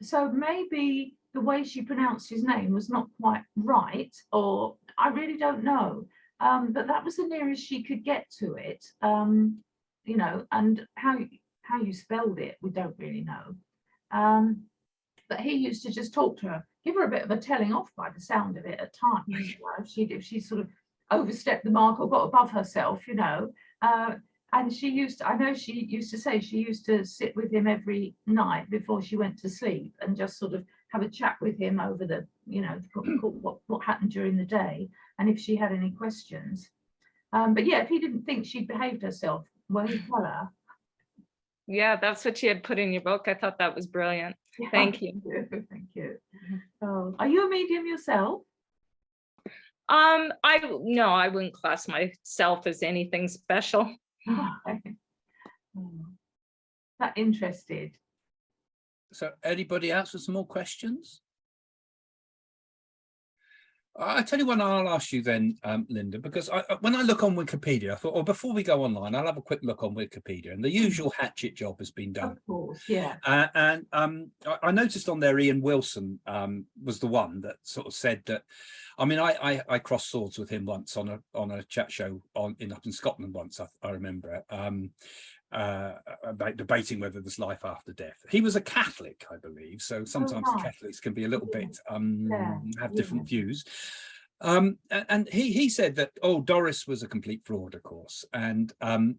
So maybe the way she pronounced his name was not quite right, or I really don't know. But that was the nearest she could get to it, you know, and how you spelled it, we don't really know. But he used to just talk to her, give her a bit of a telling off by the sound of it at times. You know, if she sort of overstepped the mark or got above herself, you know. And I know she used to say she used to sit with him every night before she went to sleep and just sort of have a chat with him over the, you know, what happened during the day, and if she had any questions. But yeah, if he didn't think she'd behaved herself, well, he'd tell her. Yeah, that's what you had put in your book. I thought that was brilliant. Yeah, Thank you. Thank you. Oh, are you a medium yourself? No, I wouldn't class myself as anything special. That interested. So anybody else with some more questions? I'll tell you one I'll ask you then, Linda, because when I look on Wikipedia, I thought, well, before we go online, I'll have a quick look on Wikipedia, and the usual hatchet job has been done. Of course, yeah. I noticed on there Ian Wilson was the one that sort of said that. I mean, I crossed swords with him once on a chat show up in Scotland once. I remember about debating whether there's life after death. He was a Catholic, I believe, so sometimes Catholics can be a little bit have different views. And he said that, oh, Doris was a complete fraud, of course, and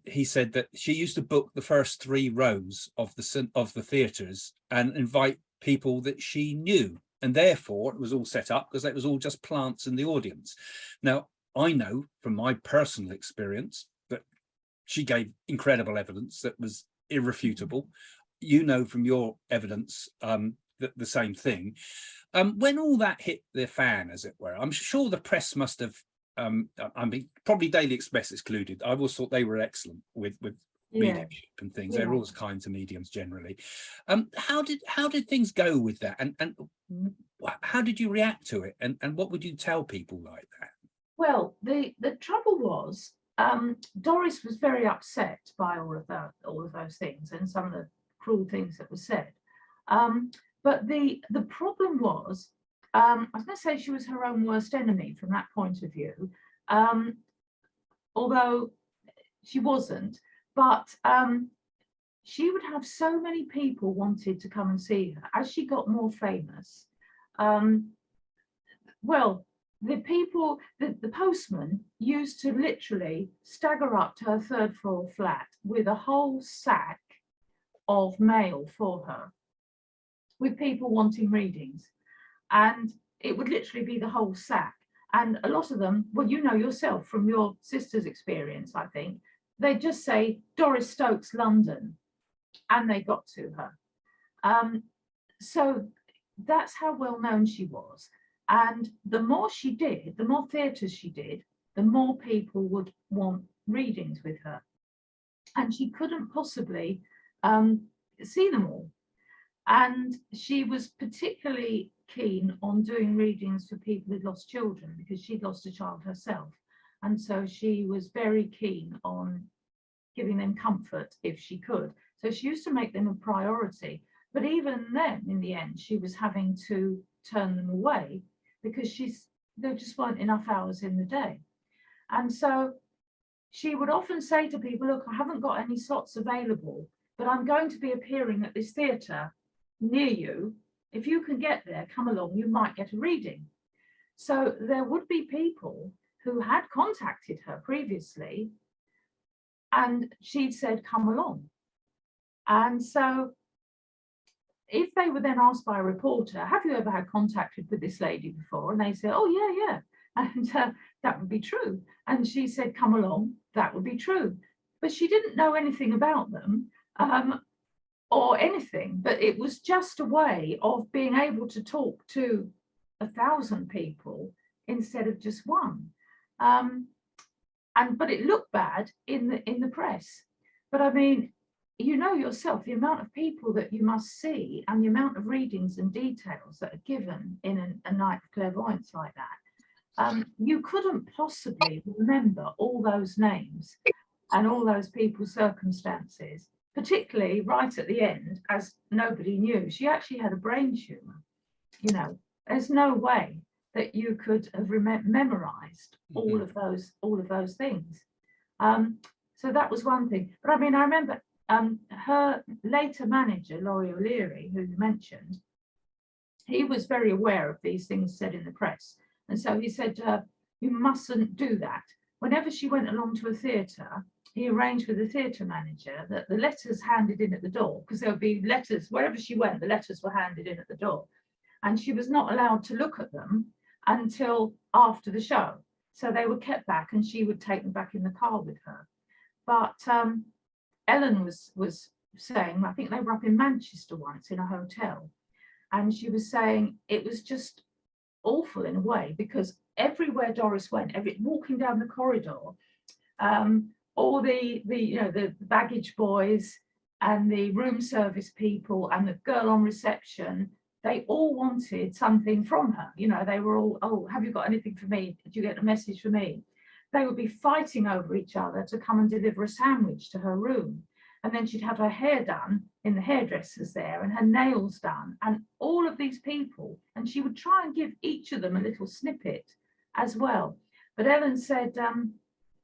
he said that she used to book the first 3 rows of the theatres and invite people that she knew, and therefore it was all set up because it was all just plants in the audience. Now, I know from my personal experience that she gave incredible evidence that was irrefutable. You know from your evidence that the same thing. When all that hit the fan, as it were, I'm sure the press must have, I mean, probably Daily Express excluded. I always thought they were excellent with mediumship and things. They're always kind to mediums generally. How did things go with that? And how did you react to it? And what would you tell people like that? Well, the trouble was, Doris was very upset by all of those things and some of the cruel things that were said. But the problem was, I was going to say she was her own worst enemy from that point of view, although she wasn't. But she would have so many people wanted to come and see her as she got more famous. Well, the postman used to literally stagger up to her 3rd floor flat with a whole sack of mail for her, with people wanting readings, and it would literally be the whole sack. And a lot of them, well, you know yourself from your sister's experience, I think, they just say Doris Stokes, London, and they got to her. So that's how well known she was. And the more she did, the more theatres she did, the more people would want readings with her. And she couldn't possibly see them all. And she was particularly keen on doing readings for people who'd lost children, because she'd lost a child herself. And so she was very keen on giving them comfort if she could. So she used to make them a priority. But even then, in the end, she was having to turn them away because there just weren't enough hours in the day. And so she would often say to people, look, I haven't got any slots available, but I'm going to be appearing at this theatre near you. If you can get there, come along, you might get a reading. So there would be people who had contacted her previously, and she'd said, come along. And so if they were then asked by a reporter, have you ever had contact with this lady before? And they said, oh, yeah. And that would be true. And she said, come along, that would be true. But she didn't know anything about them or anything, but it was just a way of being able to talk to 1,000 people instead of just one. But it looked bad in the press. But I mean, you know yourself, the amount of people that you must see and the amount of readings and details that are given in a night of clairvoyance like that, you couldn't possibly remember all those names and all those people's circumstances, particularly right at the end, as nobody knew. She actually had a brain tumor. You know, there's no way that you could have memorized all of those things. So that was one thing. But I mean, I remember her later manager, Laurie O'Leary, who you mentioned, he was very aware of these things said in the press. And so he said to her, you mustn't do that. Whenever she went along to a theatre, he arranged with the theatre manager that the letters handed in at the door, because there would be letters, wherever she went, the letters were handed in at the door. And she was not allowed to look at them until after the show. So they were kept back and she would take them back in the car with her. But Ellen was saying, I think they were up in Manchester once in a hotel, and she was saying it was just awful in a way, because everywhere Doris went, walking down the corridor, all the baggage boys and the room service people and the girl on reception, they all wanted something from her. You know, they were all, oh, have you got anything for me? Did you get a message for me? They would be fighting over each other to come and deliver a sandwich to her room. And then she'd have her hair done in the hairdressers there, and her nails done, and all of these people. And she would try and give each of them a little snippet as well. But Ellen said on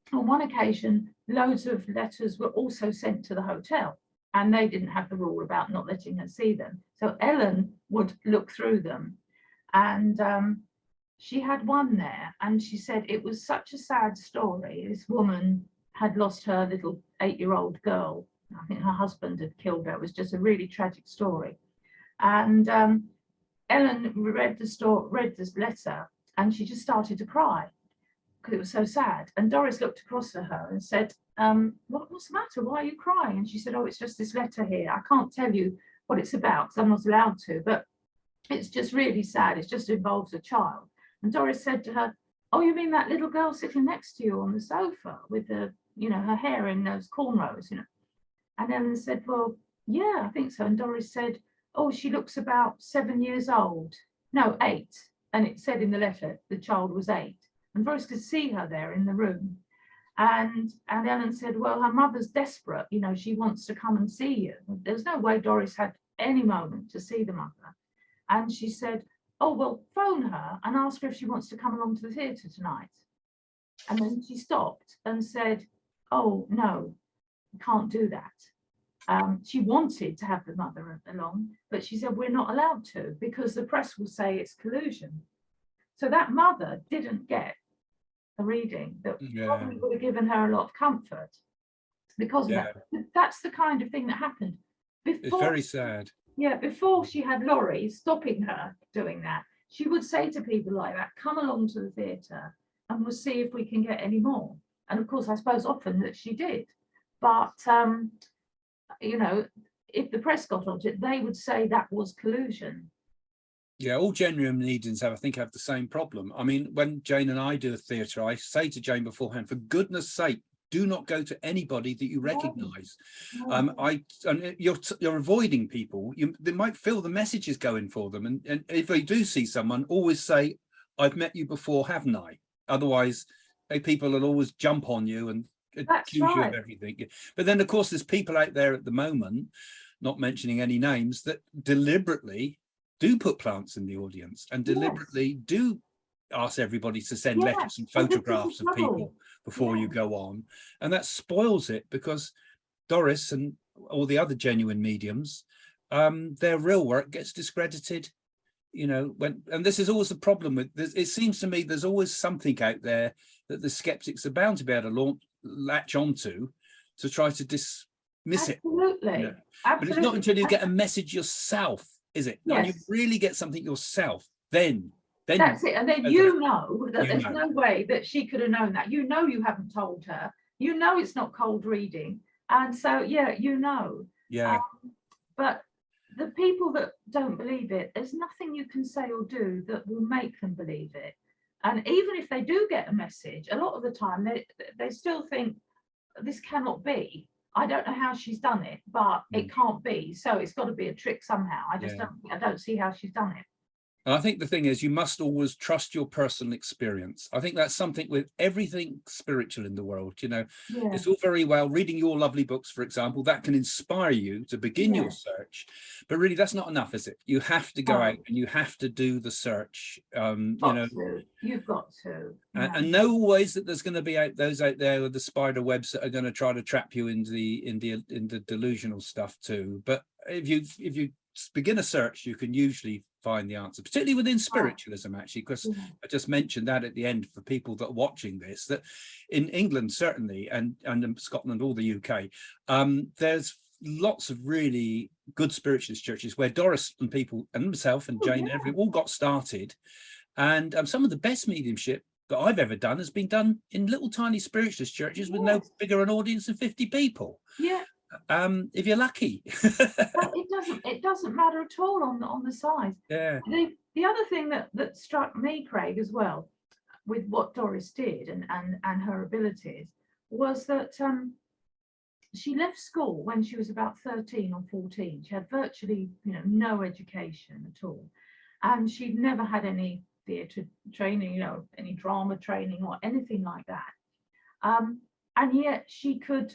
one occasion, loads of letters were also sent to the hotel, and they didn't have the rule about not letting her see them. So Ellen would look through them, and she had one there, and she said it was such a sad story. This woman had lost her little 8-year-old girl. I think her husband had killed her. It was just a really tragic story. And Ellen read this letter, and she just started to cry because it was so sad. And Doris looked across at her and said, what's the matter? Why are you crying? And she said, oh, it's just this letter here. I can't tell you what it's about because I'm not allowed to, but it's just really sad. It just involves a child. And Doris said to her, oh, you mean that little girl sitting next to you on the sofa with the, her hair in those cornrows, And Ellen said, well, yeah, I think so. And Doris said, oh, she looks about 7 years old. No, 8. And it said in the letter the child was 8. And Doris could see her there in the room. And Ellen said, well, her mother's desperate. She wants to come and see you. There's no way Doris had any moment to see the mother. And she said, oh, well, phone her and ask her if she wants to come along to the theatre tonight. And then she stopped and said, oh, no, can't do that. She wanted to have the mother along, but she said we're not allowed to because the press will say it's collusion. So that mother didn't get a reading that probably would have given her a lot of comfort because of that. That's the kind of thing that happened. It's very sad. Yeah, before she had Laurie stopping her doing that, she would say to people like that, come along to the theatre and we'll see if we can get any more. And of course, I suppose often that she did. But, if the press got onto it, they would say that was collusion. Yeah, all genuine mediums have the same problem. I mean, when Jane and I do a theatre, I say to Jane beforehand, for goodness sake, do not go to anybody that you recognise. You're avoiding people. They might feel the message is going for them. And if they do see someone, always say, I've met you before, haven't I? Otherwise, people will always jump on you and accuse you of everything. But then, of course, there's people out there at the moment, not mentioning any names, that deliberately do put plants in the audience and deliberately do ask everybody to send letters and photographs of people before you go on. And that spoils it because Doris and all the other genuine mediums, their real work gets discredited. And this is always the problem with this. It seems to me there's always something out there that the skeptics are bound to be able to latch onto to try to dismiss it. Absolutely. But it's not until you get a message yourself, is it? When you really get something yourself, then that's it. And then that there's no way that she could have known that. You haven't told her. It's not cold reading. And so, but the people that don't believe it, there's nothing you can say or do that will make them believe it. And even if they do get a message, a lot of the time they still think this cannot be. I don't know how she's done it, but it can't be. So it's got to be a trick somehow. I don't see how she's done it. And I think the thing is, you must always trust your personal experience. I think that's something with everything spiritual in the world. It's all very well reading your lovely books, for example, that can inspire you to begin your search. But really, that's not enough, is it? You have to go out and you have to do the search. You've got to. And know always that there's going to be those out there with the spider webs that are going to try to trap you into the delusional stuff too. But if you begin a search, you can usually find the answer, particularly within spiritualism, actually, because I just mentioned that at the end for people that are watching this, that in England certainly and in Scotland, all the UK, there's lots of really good spiritualist churches where Doris and people and myself and Jane and everyone all got started, and some of the best mediumship that I've ever done has been done in little tiny spiritualist churches with no bigger an audience than 50 people. if you're lucky. Well, it doesn't matter at all on the size. Yeah. The other thing that struck me, Craig, as well, with what Doris did and her abilities, was that she left school when she was about 13 or 14. She had virtually, no education at all, and she'd never had any theatre training, any drama training or anything like that. And yet she could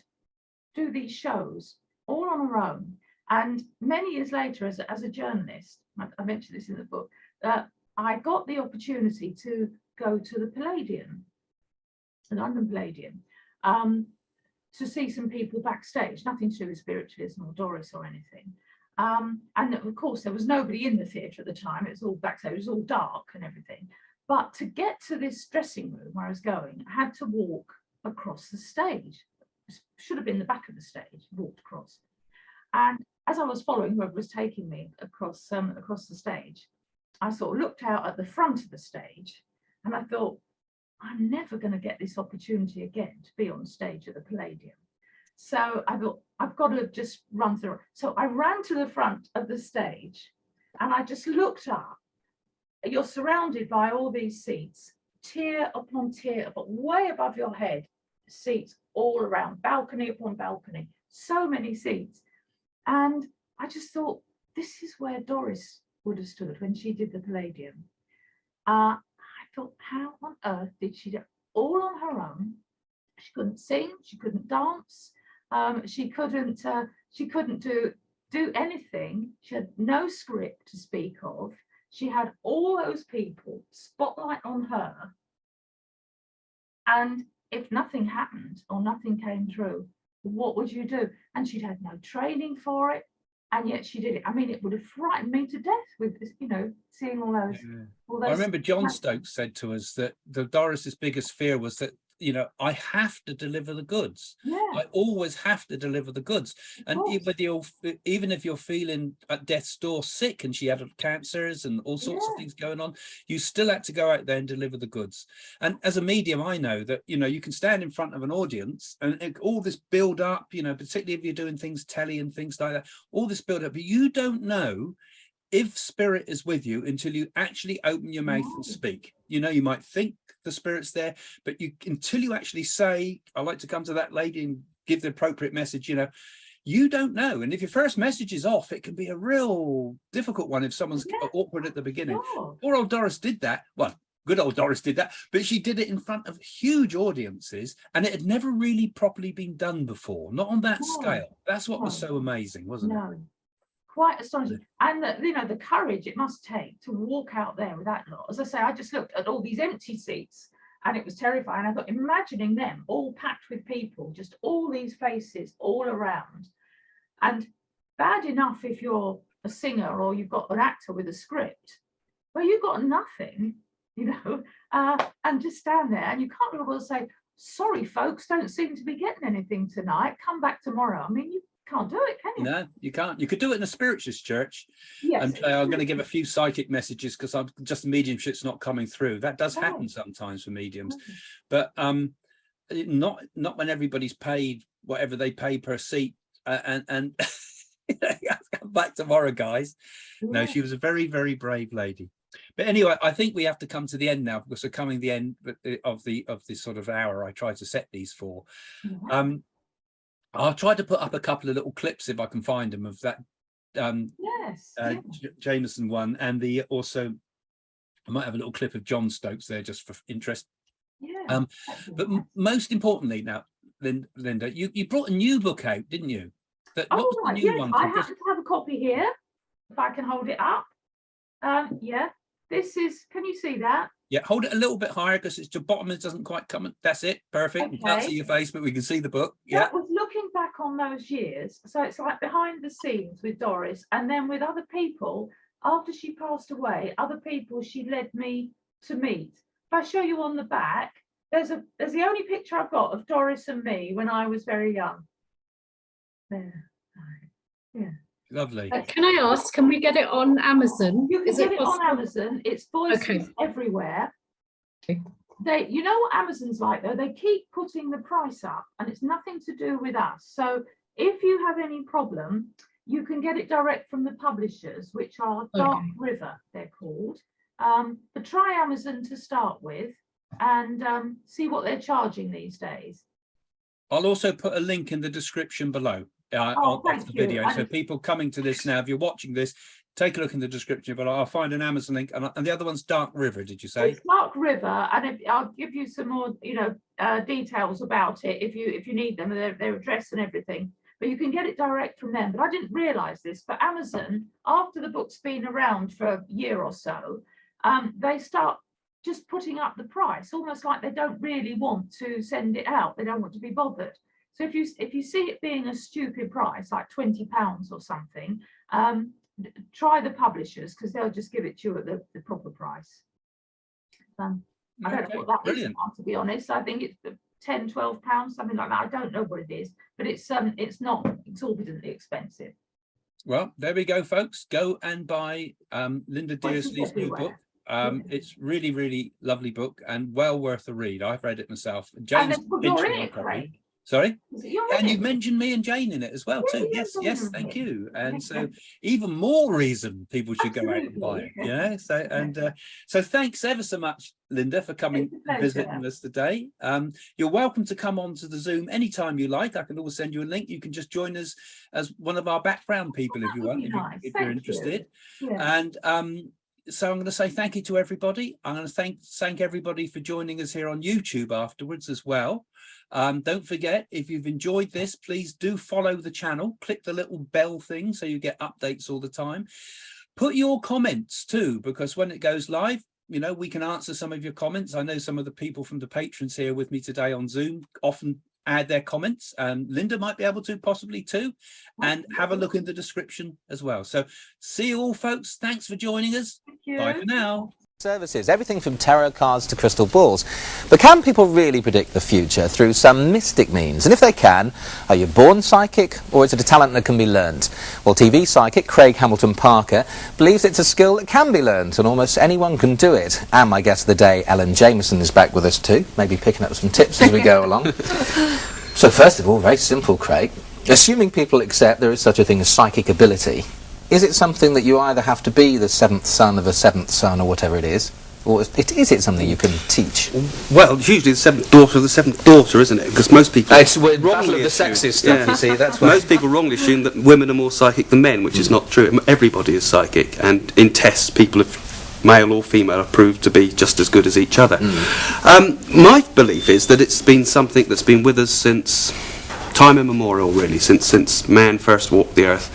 do these shows all on her own. And many years later, as a journalist, I mentioned this in the book, I got the opportunity to go to the Palladium, the London Palladium, to see some people backstage, nothing to do with spiritualism or Doris or anything. And of course, there was nobody in the theatre at the time. It was all backstage, it was all dark and everything. But to get to this dressing room where I was going, I had to walk across the stage. It should have been the back of the stage, walked across. And as I was following whoever was taking me across the stage, I sort of looked out at the front of the stage and I thought, I'm never going to get this opportunity again to be on stage at the Palladium. So I thought, I've got to just run through. So I ran to the front of the stage and I just looked up. You're surrounded by all these seats, tier upon tier, but way above your head, seats all around, balcony upon balcony, so many seats. And I just thought, this is where Doris would have stood when she did the Palladium. I thought, how on earth did she do it all on her own? She couldn't sing, she couldn't dance, she couldn't do anything. She had no script to speak of. She had all those people spotlight on her, and if nothing happened or nothing came through, what would you do? And she'd had no training for it, and yet she did it. I mean, it would have frightened me to death with, seeing all those. Yeah. All those. I remember John Stokes said to us that Doris's biggest fear was that, I have to deliver the goods. Yeah. I always have to deliver the goods. And even if you're feeling at death's door sick, and she had cancers and all sorts of things going on, you still had to go out there and deliver the goods. And as a medium, I know that, you can stand in front of an audience and all this build up, particularly if you're doing things telly and things like that, all this build up, but you don't know if spirit is with you until you actually open your mouth and speak. You might think the spirit's there, but until you actually say, I like to come to that lady and give the appropriate message, you don't know. And if your first message is off, it can be a real difficult one if someone's awkward at the beginning. Poor old Doris did that. Well, good old Doris did that, but she did it in front of huge audiences, and it had never really properly been done before, not on that scale. That's what was so amazing, wasn't it? Quite astonishing. And the courage it must take to walk out there with that lot. As I say, I just looked at all these empty seats and it was terrifying. I thought, imagining them all packed with people, just all these faces all around. And bad enough if you're a singer or you've got an actor with a script, well, you've got nothing, and just stand there and you can't really well say, sorry folks, don't seem to be getting anything tonight, come back tomorrow. I mean, you can't do it, can you? No, you can't. You could do it in a spiritualist church and say, I'm going to give a few psychic messages because I'm just mediumship's not coming through. That does happen sometimes for mediums, but not when everybody's paid whatever they pay per seat. And come back tomorrow, guys. No, she was a very, very brave lady. But anyway, I think we have to come to the end now, because we're coming to the end of the sort of hour I try to set these for. I'll try to put up a couple of little clips if I can find them of that Jameson one, and also I might have a little clip of John Stokes there just for interest. But most importantly now, Linda, you brought a new book out, didn't you? What was the new one? I happen to have a copy here, if I can hold it up. This is, can you see that? Yeah, hold it a little bit higher because it's the bottom, it doesn't quite come. That's it, perfect. Okay. We can't see your face, but we can see the book. That was looking back on those years. So it's like behind the scenes with Doris, and then with other people, after she passed away, other people she led me to meet. If I show you on the back, there's the only picture I've got of Doris and me when I was very young. There. Yeah. Lovely. Can I ask, can we get it on Amazon? You can get it on Amazon. It's Voices everywhere. You know what Amazon's like though? They keep putting the price up, and it's nothing to do with us. So If you have any problem, you can get it direct from the publishers, which are Dark River, they're called. But try Amazon to start with and see what they're charging these days. I'll also put a link in the description below of the video. So people coming to this now, if you're watching this, take a look in the description below. I'll find an Amazon link. And the other one's Dark River, did you say? It's Dark River, and I'll give you some more, details about it if you need them, their address and everything. But you can get it direct from them. But I didn't realise this, but Amazon, after the book's been around for a year or so, they start just putting up the price, almost like they don't really want to send it out. They don't want to be bothered. So if you see it being a stupid price, like £20 or something, try the publishers, because they'll just give it to you at the proper price. I don't know what that is now, to be honest. I think it's £10, £12, something like that. I don't know what it is, but it's not exorbitantly expensive. Well, there we go, folks. Go and buy Linda Dearsley's new book. It's really, really lovely book and well worth a read. I've read it myself. James, you're in it, Craig. Sorry? And you've mentioned me and Jane in it as well, too. Yes, thank you. And so even more reason people should go out and buy it. So thanks ever so much, Linda, for coming and visiting us today. You're welcome to come on to the Zoom anytime you like. I can always send you a link. You can just join us as one of our background people if you want, if you're interested. And so I'm going to say thank you to everybody. I'm going to thank everybody for joining us here on YouTube afterwards as well. Don't forget, if you've enjoyed this, please do follow the channel. Click the little bell thing so you get updates all the time. Put your comments too, because when it goes live, we can answer some of your comments. I know some of the people from the patrons here with me today on Zoom often add their comments. Linda might be able to possibly too, and have a look in the description as well. So see you all, folks. Thanks for joining us. Bye for now. Services, everything from tarot cards to crystal balls. But can people really predict the future through some mystic means? And if they can, are you born psychic, or is it a talent that can be learned? Well, TV psychic Craig Hamilton Parker believes it's a skill that can be learned and almost anyone can do it. And my guest of the day, Ellen Jameson, is back with us too, maybe picking up some tips as we go along. So first of all, very simple, Craig. Assuming people accept there is such a thing as psychic ability, is it something that you either have to be the seventh son of a seventh son or whatever it is, or is it something you can teach? Well, it's usually the seventh daughter of the seventh daughter, isn't it? Because most people wrongly the sexist stuff, you see, that's why. Most people wrongly assume that women are more psychic than men, which is not true. Everybody is psychic, and in tests, people have, male or female, are proved to be just as good as each other. My belief is that it's been something that's been with us since time immemorial, really, since man first walked the earth,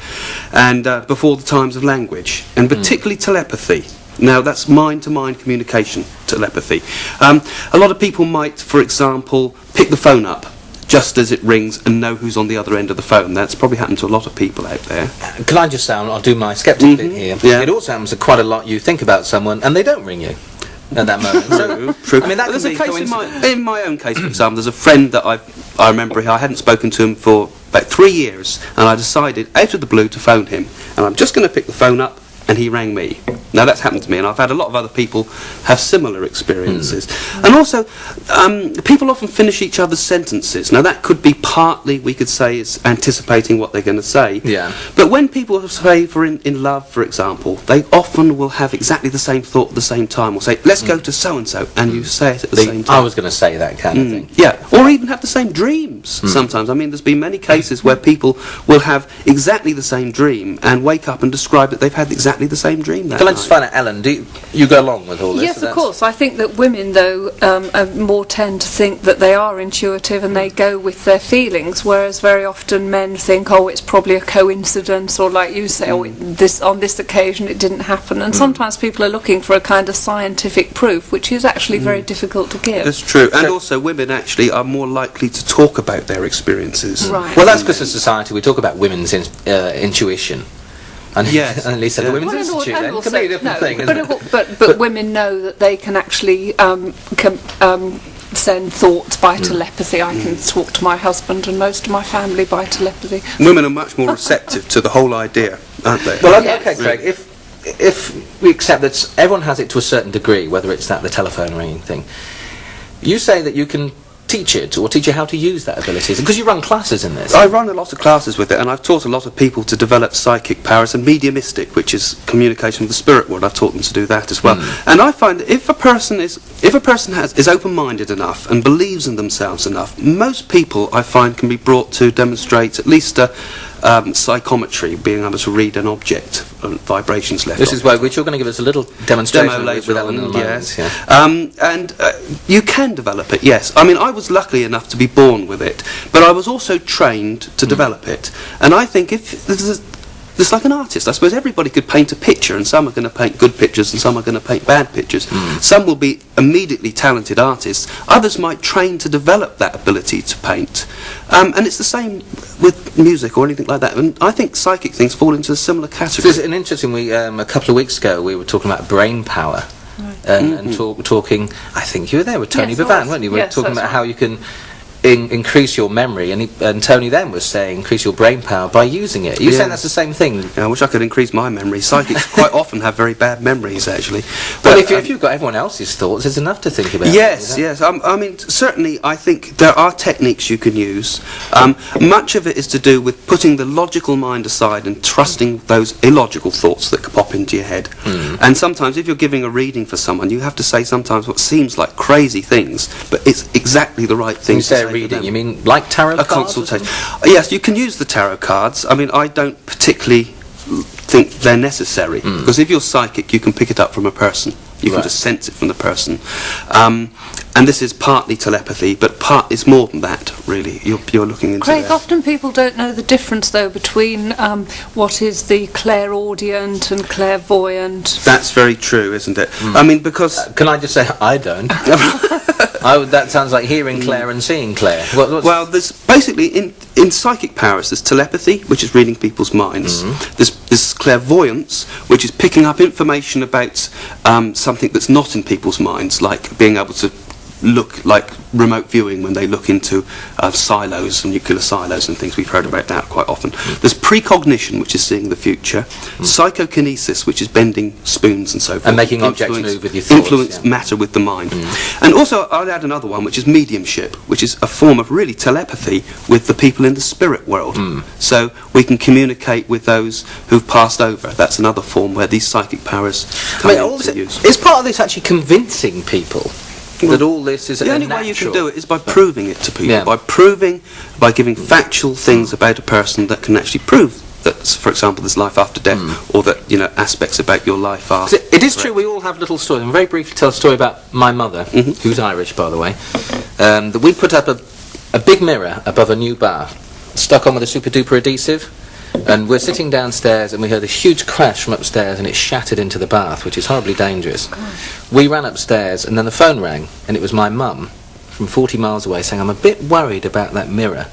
and before the times of language, and particularly telepathy. Now, that's mind-to-mind communication, telepathy. A lot of people might, for example, pick the phone up just as it rings and know who's on the other end of the phone. That's probably happened to a lot of people out there. Can I just say, I'll do my skeptic bit here. Yeah. It also happens that quite a lot you think about someone and they don't ring you at that moment. True. I mean, that there's a case in my own case, for example. There's a friend that I remember. I hadn't spoken to him for about 3 years, and I decided out of the blue to phone him. And I'm just going to pick the phone up, and he rang me. Now, that's happened to me, and I've had a lot of other people have similar experiences. And also, people often finish each other's sentences. Now, that could be partly, we could say, is anticipating what they're going to say. Yeah. But when people say, in love, for example, they often will have exactly the same thought at the same time. Will say, let's go to so-and-so, and you say it at the same time. I was going to say that kind of thing. Yeah, or even have the same dreams sometimes. I mean, there's been many cases where people will have exactly the same dream and wake up and describe that they've had exactly the same dream that night. Let's find out, Ellen, do you go along with all this? Yes, of course. I think that women, though, more tend to think that they are intuitive and they go with their feelings, whereas very often men think, oh, it's probably a coincidence, or like you say, oh, on this occasion it didn't happen. And sometimes people are looking for a kind of scientific proof, which is actually very difficult to give. That's true. And also, women actually are more likely to talk about their experiences. Right. Well, that's because as a society we talk about women's intuition. And yes, at least at the Women's Institute, then, completely different thing, isn't it? But women know that they can actually send thoughts by telepathy. I can talk to my husband and most of my family by telepathy. Women are much more receptive to the whole idea, aren't they? Well, okay, Craig, if we accept that everyone has it to a certain degree, whether it's the telephone ringing thing, you say that you can teach it or teach you how to use that ability? Because you run classes in this. I run a lot of classes with it, and I've taught a lot of people to develop psychic powers and mediumistic, which is communication with the spirit world. I've taught them to do that as well. And I find that if a person is open-minded enough and believes in themselves enough, most people I find can be brought to demonstrate at least psychometry, being able to read an object, vibrations left. This is why which you're going to give us a little demonstration demo later with on, Ellen. yes. Yeah. And you can develop it, yes. I mean, I was lucky enough to be born with it, but I was also trained to develop it. And I think if it's like an artist. I suppose everybody could paint a picture, and some are going to paint good pictures and some are going to paint bad pictures. Some will be immediately talented artists. Others might train to develop that ability to paint. And it's the same with music or anything like that. And I think psychic things fall into a similar category. So it's an interesting, a couple of weeks ago we were talking about brain power. And talking, I think you were there with Tony Bevan, weren't you? We were talking about how you can increase your memory, and Tony then was saying increase your brain power by using it. Are you saying that's the same thing? Yeah, I wish I could increase my memory. Psychics quite often have very bad memories, actually. Well, if you've got everyone else's thoughts, it's enough to think about. Yes, yes. I mean, certainly I think there are techniques you can use. Much of it is to do with putting the logical mind aside and trusting those illogical thoughts that pop into your head. And sometimes if you're giving a reading for someone, you have to say sometimes what seems like crazy things, but it's exactly the right thing to say. Reading, you mean like tarot cards? A consultation. Yes, you can use the tarot cards. I mean, I don't particularly think they're necessary, because if you're psychic, you can pick it up from a person. You can just sense it from the person. And this is partly telepathy, but it's more than that, really. You're looking into Craig, often people don't know the difference, though, between what is the clairaudient and clairvoyant. That's very true, isn't it? I mean, because... can I just say, I don't. That sounds like hearing Claire and seeing Claire. Well, there's basically, in psychic powers, there's telepathy, which is reading people's minds. There's clairvoyance, which is picking up information about something that's not in people's minds, like being able to look like remote viewing when they look into silos and nuclear silos and things. We've heard about that quite often. There's precognition, which is seeing the future. Psychokinesis, which is bending spoons and so forth. And making objects move with your thoughts. Influence matter with the mind. And also, I'll add another one, which is mediumship, which is a form of really telepathy with the people in the spirit world. So we can communicate with those who've passed over. That's another form where these psychic powers come into use. Is part of this actually convincing people that all this is the only way you can do it is by proving it to people, by giving factual things about a person that can actually prove that, for example, there's life after death, or that aspects about your life are. It is true. We all have little stories. I'm very briefly tell a story about my mother, who's Irish, by the way. That we put up a big mirror above a new bar, stuck on with a super duper adhesive. And we're sitting downstairs and we heard a huge crash from upstairs and it shattered into the bath, which is horribly dangerous. We ran upstairs and then the phone rang and it was my mum from 40 miles away saying, I'm a bit worried about that mirror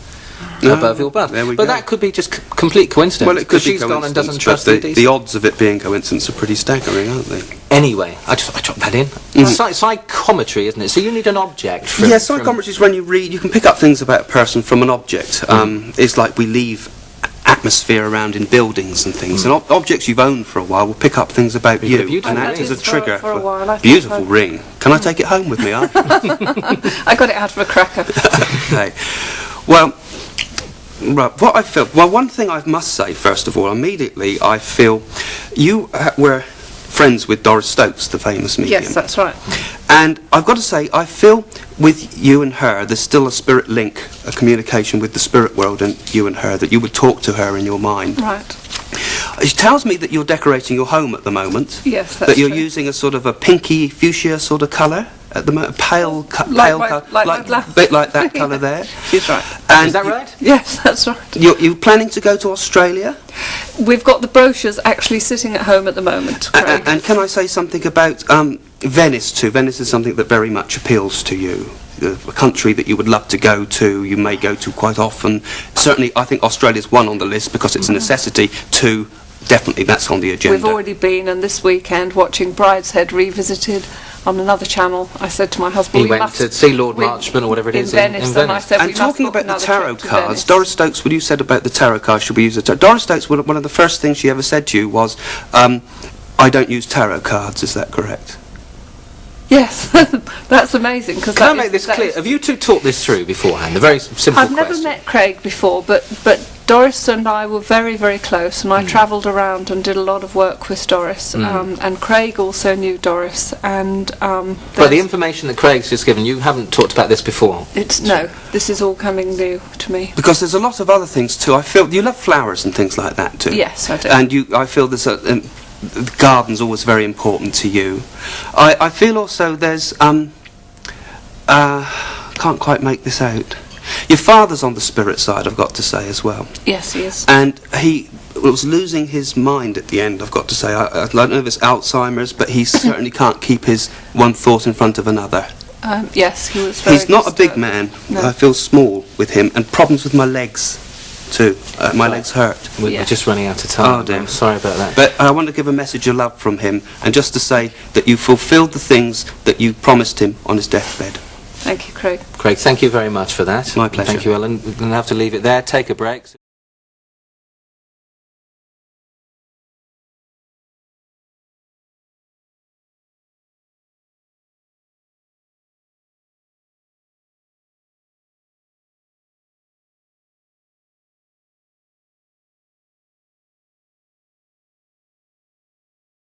above your bath. But that could be just complete coincidence. Well, it could be she's gone and doesn't but trust the odds of it being coincidence are pretty staggering, aren't they? Anyway, I dropped that in. Psychometry, isn't it? So you need an object. Psychometry is when you read, you can pick up things about a person from an object. It's like we leave atmosphere around in buildings and things, and objects you've owned for a while will pick up things about you and act as a trigger for a beautiful ring. Can I take it home with me? I got it out of a cracker. Okay. Well, what I feel. Well, one thing I must say first of all, immediately I feel you were friends with Doris Stokes, the famous medium. Yes, that's right. And I've got to say, I feel with you and her, there's still a spirit link, a communication with the spirit world and you and her, that you would talk to her in your mind. Right. It tells me that you're decorating your home at the moment. Yes, that's that you're true. using a sort of a pinky fuchsia sort of colour at the moment, pale colour, like bit like that colour there. She's right. And is that right? Yes, that's right. You're planning to go to Australia? We've got the brochures actually sitting at home at the moment, Craig. And can I say something about Venice too? Venice is something that very much appeals to you. A country that you would love to go to, you may go to quite often. Certainly, I think Australia's one on the list because it's a necessity. Two, definitely that's on the agenda. We've already been, and this weekend, watching Brideshead Revisited on another channel. I said to my husband, he went to see Lord Marchmont or whatever it is in Venice. And I said, and talking about the tarot cards, Doris Stokes, what you said about the tarot cards, should we use the Doris Stokes, one of the first things she ever said to you was, I don't use tarot cards, is that correct? Yes, That's amazing. Because can I make this clear? Have you two talked this through beforehand? A very simple I've never question. met Craig before, but Doris and I were very, very close, and I travelled around and did a lot of work with Doris, and Craig also knew Doris, and but the information that Craig's just given, you haven't talked about this before. No, this is all coming new to me. Because there's a lot of other things too. I feel you love flowers and things like that too. Yes, I do. And I feel there's the garden's always very important to you. I feel also there's can't quite make this out. Your father's on the spirit side, I've got to say, as well. Yes, he is. And he was losing his mind at the end, I've got to say. I don't know if it's Alzheimer's, but he certainly can't keep his one thought in front of another. Yes, he was very He's not a big disturbed. man. No. I feel small with him, and problems with my legs, too. My legs hurt. We're just running out of time. Oh, dear. I'm sorry about that. But I want to give a message of love from him, and just to say that you fulfilled the things that you promised him on his deathbed. Thank you, Craig. Craig, thank you very much for that. My pleasure. Thank you, Ellen. We're going to have to leave it there, take a break.